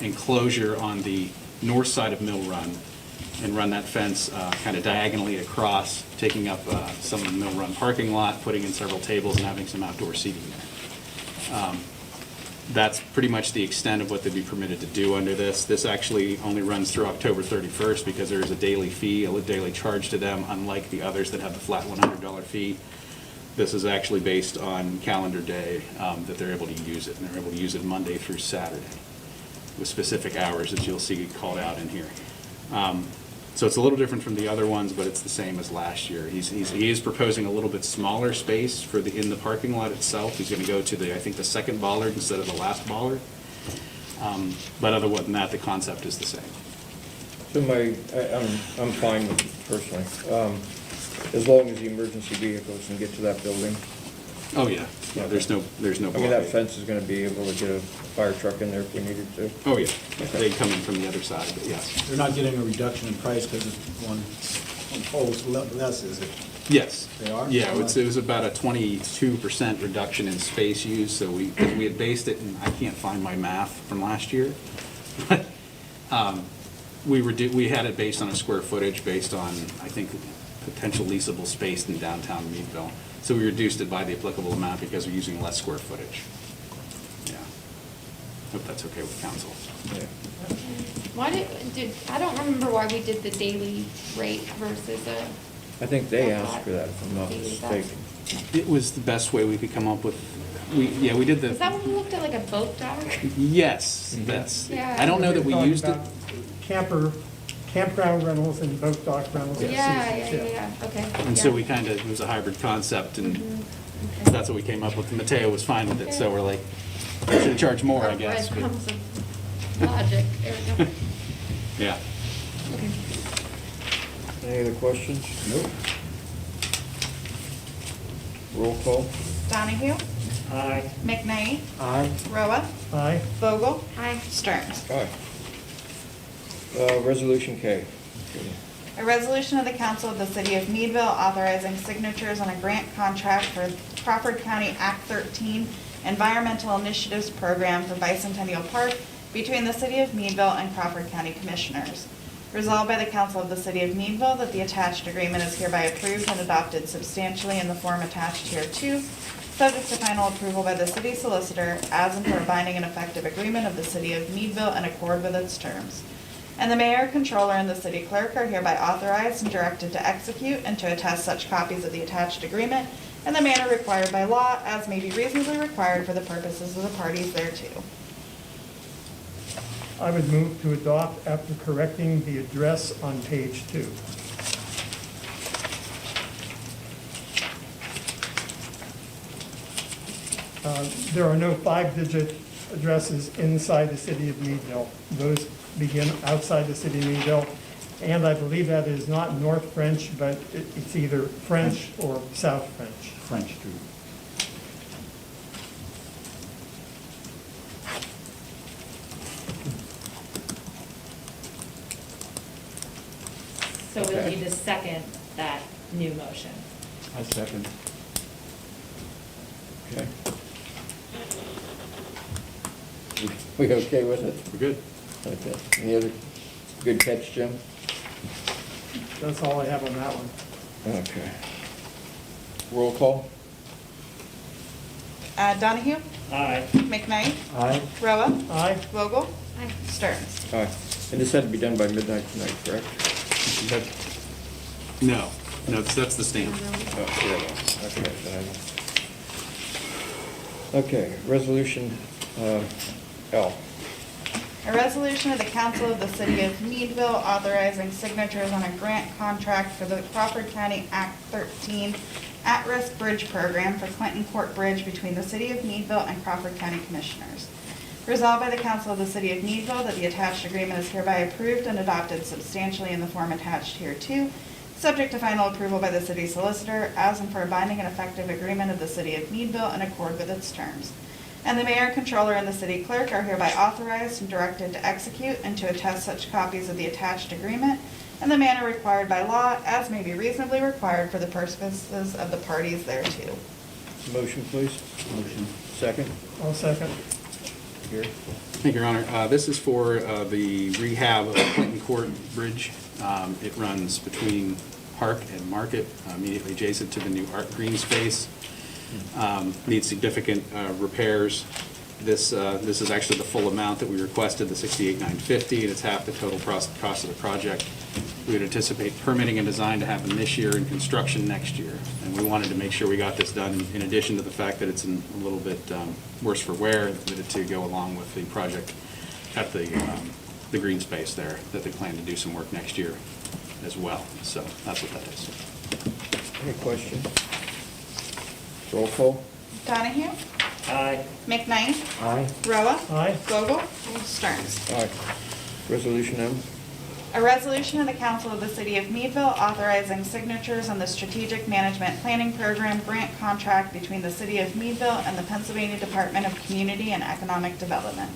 enclosure on the north side of Mill Run and run that fence kind of diagonally across, taking up some of the Mill Run parking lot, putting in several tables and having some outdoor seating there. That's pretty much the extent of what they'd be permitted to do under this. This actually only runs through October 31st because there is a daily fee, a daily charge to them, unlike the others that have the flat $100 fee. This is actually based on calendar day that they're able to use it, and they're able to use it Monday through Saturday with specific hours that you'll see called out in here. So it's a little different from the other ones, but it's the same as last year. He is proposing a little bit smaller space in the parking lot itself. He's going to go to I think the second bollard instead of the last bollard. But other than that, the concept is the same. So I'm fine with it personally, as long as the emergency vehicles can get to that building. Oh, yeah. Yeah, there's no I mean, that blockade. fence is gonna be able to get a fire truck in there if we needed to. Oh, yeah. They come in from the other side, but yes. They're not getting a reduction in price because it's one post less, is it? Yes. They are? Yeah, it was about a 22% reduction in space used, so we had based it, and I can't find my math from last year. But we had it based on a square footage, based on, I think, potential leasable space in downtown Meadville. So we reduced it by the applicable amount because we're using less square footage. Yeah. Hope that's okay with council. Yeah. Why I don't remember why we did the daily rate versus a. I think they asked for that, if I'm not mistaken. It was the best way we could come up with, we did Is that the, when we looked at like a boat dock? yes, Mhm. that's, Yeah. I don't know that we Talking used it. about campground rentals and boat dock rentals. at Yeah, seasons, okay. And so yeah. we kind of, it was a hybrid concept, and Mhm, okay. that's what we came up with. Mateo was fine with it, so we're like, we should have charged more, I guess. but- Breadcrumbs of logic, there we go. Yeah. Okay. Any other questions? Nope. Roll call? Donahue? Aye. McKnight? Aye. Roa? Aye. Vogel? Hi. Stearns? Aye. Resolution K. A resolution of the Council of the City of Meadville authorizing signatures on a grant contract for Crawford County Act 13 Environmental Initiatives Program for Bicentennial Park between the City of Meadville and Crawford County Commissioners. Resolved by the Council of the City of Meadville that the attached agreement is hereby approved and adopted substantially in the form attached hereto, subject to final approval by the city solicitor as and for a binding and effective agreement of the City of Meadville in accord with its terms. And the mayor, controller, and the city clerk are hereby authorized and directed to execute and to attest such copies of the attached agreement in the manner required by law as may be reasonably required for the purposes of the parties thereto. I would move to adopt after correcting the address on page 2. There are no 5-digit addresses inside the city of Meadville. Those begin outside the city of Meadville. And I believe that is not North French, but it's either French or South French. French Street. So we'll Okay. need to second that new motion. I second. Okay. We okay with it? We're good. Okay. Any other, good catch, Jim? That's all I have on that one. Okay. Roll call? Donahue? Aye. McKnight? Aye. Roa? Aye. Vogel? Hi. Stearns? Aye. And this had to be done by midnight tonight, correct? No, that's the stamp. Oh, yeah, okay. then Okay, resolution L. A resolution of the Council of the City of Meadville authorizing signatures on a grant contract for the Crawford County Act 13 At-Risk Bridge Program for Clinton Court Bridge between the City of Meadville and Crawford County Commissioners. Resolved by the Council of the City of Meadville that the attached agreement is hereby approved and adopted substantially in the form attached hereto, subject to final approval by the city solicitor as and for a binding and effective agreement of the City of Meadville in accord with its terms. And the mayor, controller, and the city clerk are hereby authorized and directed to execute and to attest such copies of the attached agreement in the manner required by law as may be reasonably required for the purposes of the parties thereto. Motion, please. Motion. Second? I'll second. Gary? Thank you, Your Honor. This is for the rehab of the Clinton Court Bridge. It runs between Park and Market, immediately adjacent to the new art green space. Needs significant repairs. This is actually the full amount that we requested, the $68,950, and it's half the total cost of the project. We would anticipate permitting and design to happen this year and construction next year. And we wanted to make sure we got this done in addition to the fact that it's in a little bit worse for wear, to go along with the project at the green space there, that they plan to do some work next year as well. So that's what that is. Any questions? Roll call? Donahue? Aye. McKnight? Aye. Roa? Aye. Vogel? Stearns? Aye. Resolution M? A resolution of the Council of the City of Meadville authorizing signatures on the Strategic Management Planning Program grant contract between the City of Meadville and the Pennsylvania Department of Community and Economic Development.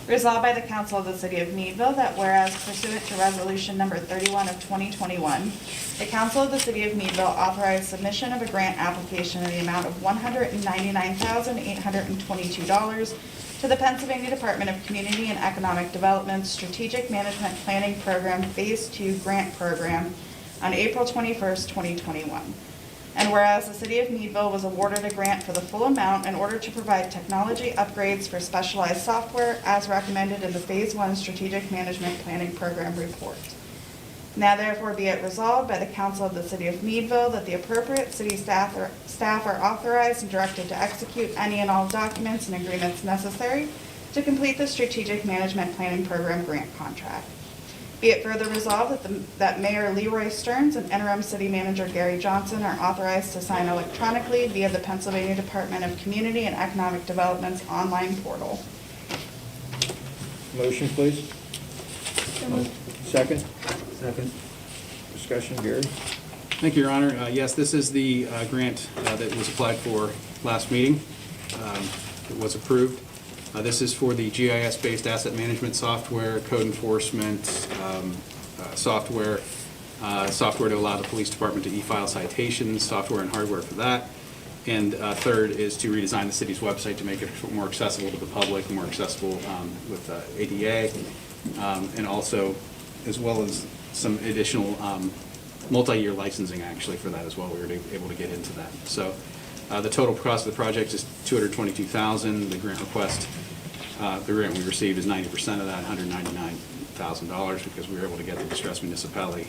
Resolved by the Council of the City of Meadville that whereas pursuant to Resolution Number 31 of 2021, the Council of the City of Meadville authorized submission of a grant application in the amount of $199,822 to the Pennsylvania Department of Community and Economic Development's Strategic Management Planning Program Phase 2 Grant Program on April 21st, 2021. And whereas the city of Meadville was awarded a grant for the full amount in order to provide technology upgrades for specialized software as recommended in the Phase 1 Strategic Management Planning Program report. Now therefore be it resolved by the council of the city of Meadville that the appropriate city staff are authorized and directed to execute any and all documents and agreements necessary to complete the Strategic Management Planning Program grant contract. Be it further resolved that Mayor Leroy Stearns and interim city manager Gary Johnson are authorized to sign electronically via the Pennsylvania Department of Community and Economic Development's online portal. Motion, please. Second? Second. Discussion, Gary? Thank you, Your Honor. Yes, this is the grant that was applied for last meeting. It was approved. This is for the GIS-based asset management software, code enforcement software, software to allow the police department to e-file citations, software and hardware for that. And third is to redesign the city's website to make it more accessible to the public, more accessible with ADA, and also, as well as some additional multi-year licensing actually for that as well. We were able to get into that. So the total cost of the project is $222,000. The grant request, the grant we received is 90% of that, $199,000, because we were able to get the distressed municipality.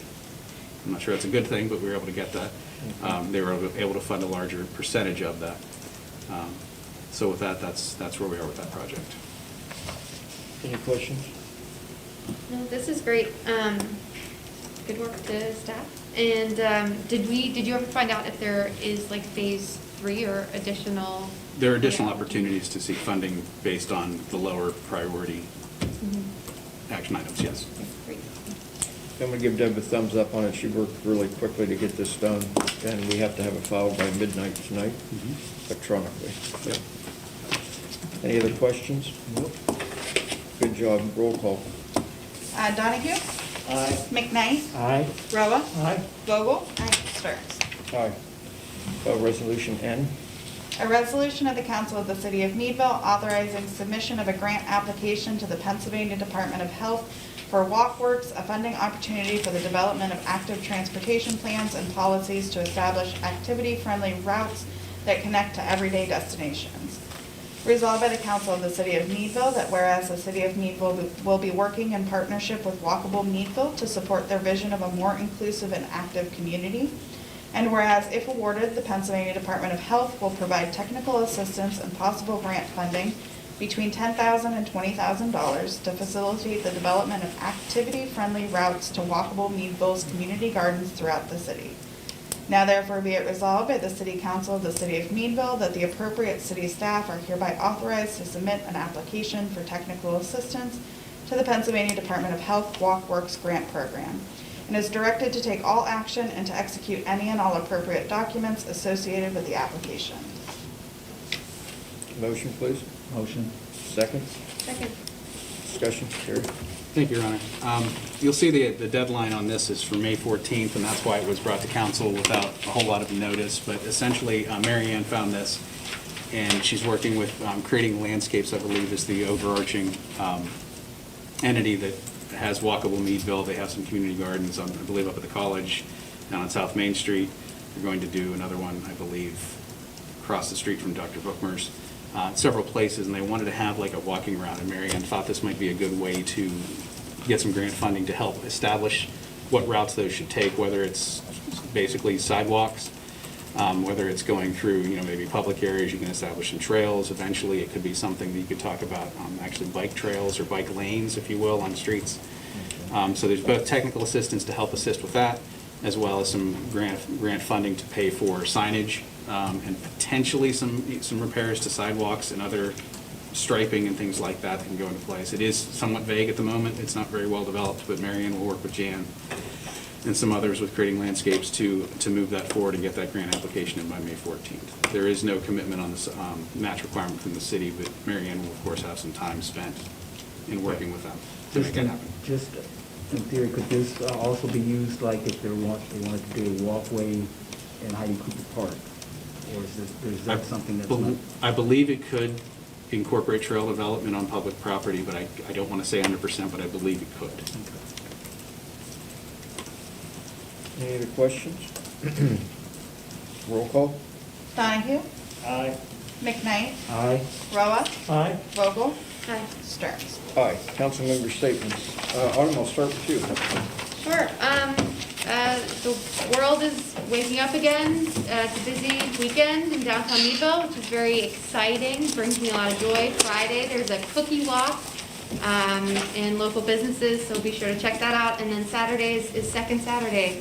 I'm not sure that's a good thing, but we were able to get that. They were able to fund a larger percentage of that. So with that, that's where we are with that project. Any questions? No, this is great. Good work to staff. And did you ever find out if there is like phase 3 or additional? There are additional opportunities to seek funding based on the lower priority action items, yes. Great. I'm going to give Deb a thumbs up on it. She worked really quickly to get this done, and we have to have it filed by midnight tonight, electronically. Yep. Any other questions? Nope. Good job. Roll call. Donahue? Aye. McKnight? Aye. Roa? Aye. Vogel? Stearns. Aye. Resolution N. A resolution of the Council of the City of Meadville authorizing submission of a grant application to the Pennsylvania Department of Health for WalkWorks, a funding opportunity for the development of active transportation plans and policies to establish activity-friendly routes that connect to everyday destinations. Resolved by the Council of the City of Meadville that whereas the City of Meadville will be working in partnership with Walkable Meadville to support their vision of a more inclusive and active community, and whereas if awarded, the Pennsylvania Department of Health will provide technical assistance and possible grant funding between $10,000 and $20,000 to facilitate the development of activity-friendly routes to walkable Meadville's community gardens throughout the city. Now therefore be it resolved by the City Council of the City of Meadville that the appropriate city staff are hereby authorized to submit an application for technical assistance to the Pennsylvania Department of Health WalkWorks Grant Program, and is directed to take all action and to execute any and all appropriate documents associated with the application. Motion, please. Motion. Second. Second. Discussion, Gary? Thank you, Your Honor. You'll see the deadline on this is for May 14th, and that's why it was brought to council without a whole lot of notice. But essentially, Mary Ann found this, and she's working with Creating Landscapes, I believe, is the overarching entity that has Walkable Meadville. They have some community gardens, I believe, up at the college, down on South Main Street. They're going to do another one, I believe, across the street from Dr. Bookmer's. Several places, and they wanted to have like a walking route, and Mary Ann thought this might be a good way to get some grant funding to help establish what routes those should take, whether it's basically sidewalks, whether it's going through, maybe public areas. You can establish some trails. Eventually, it could be something that you could talk about, actually bike trails or bike lanes, if you will, on streets. So there's both technical assistance to help assist with that, as well as some grant funding to pay for signage, and potentially some repairs to sidewalks and other striping and things like that can go into place. It is somewhat vague at the moment. It's not very well developed, but Mary Ann will work with Jan and some others with Creating Landscapes to move that forward and get that grant application in by May 14th. There is no commitment on this match requirement from the city, but Mary Ann will, of course, have some time spent in working with them to make that happen. Just in theory, could this also be used like if they wanted to do a walkway in Heidi Cooper Park? Or is that something that's not? I believe it could incorporate trail development on public property, but I don't want to say 100%, but I believe it could. Any other questions? Roll call? Donahue, Aye. McKnight, Aye. Roa, Aye. Vogel, Hi. Stearns. Aye. Council member statements. Autumn, I'll start with you. Sure. The world is waking up again. It's a busy weekend in downtown Meadville, which is very exciting, brings me a lot of joy. Friday, there's a cookie walk in local businesses, so be sure to check that out. And then Saturday is Second Saturday,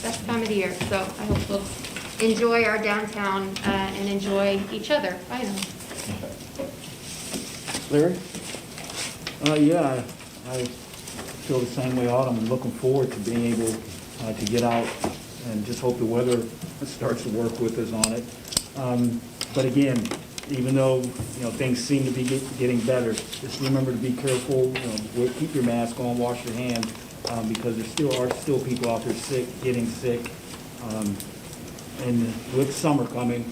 best time of the year. So I hope folks enjoy our downtown and enjoy each other. Bye now. Larry? Yeah, I feel the same way, Autumn. I'm looking forward to being able to get out and just hope the weather starts to work with us on it. But again, even though, things seem to be getting better, just remember to be careful, keep your mask on, wash your hands, because there are still people out there getting sick. And with summer coming,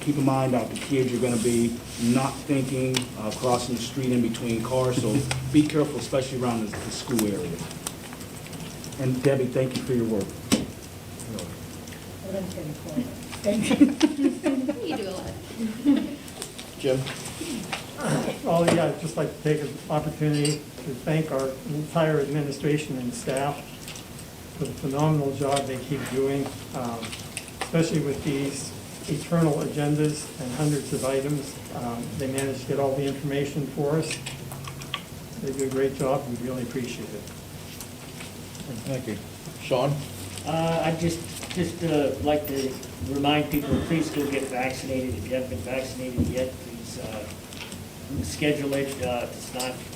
keep in mind out the kids are going to be not thinking, crossing the street in between cars, so be careful, especially around the school area. And Debbie, thank you for your work. Well, that's getting cold. Thank you. You do a lot. Jim? Well, yeah, I'd just like to take an opportunity to thank our entire administration and staff for the phenomenal job they keep doing, especially with these eternal agendas and hundreds of items. They manage to get all the information for us. They do a great job. We really appreciate it. Thank you. Sean? I'd just like to remind people, please go get vaccinated. If you haven't been vaccinated yet, please schedule it.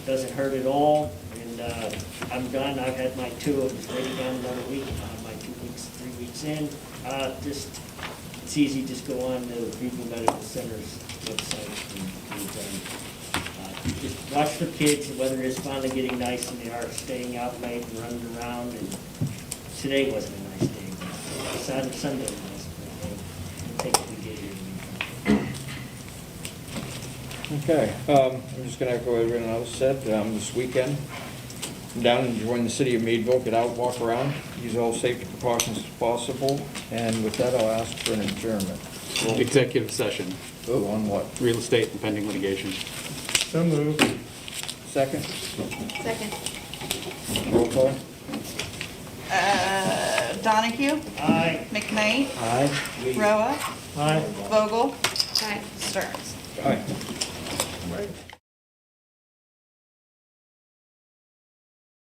Doesn't hurt at all. And I'm done. I've had my 2. It's ready down another week. I'll have my 2 weeks, 3 weeks in. It's easy. Just go on the Meadville Medical Center's website and just watch the kids. The weather is finally getting nice, and they are staying out late and running around. And today wasn't a nice day. Saturday, Sunday was, but take it to get here. Okay, I'm just going to echo everything else said. This weekend, come down and join the city of Meadville, get out, walk around, use all safety precautions as possible. And with that, I'll ask for an adjournment. Executive session, Oh, on what? real estate and pending litigation. So moved. Second? Second. Roll call? Donahue, Aye. McKnight, Aye. Roa, Aye. Vogel, Hi. Stearns. Aye.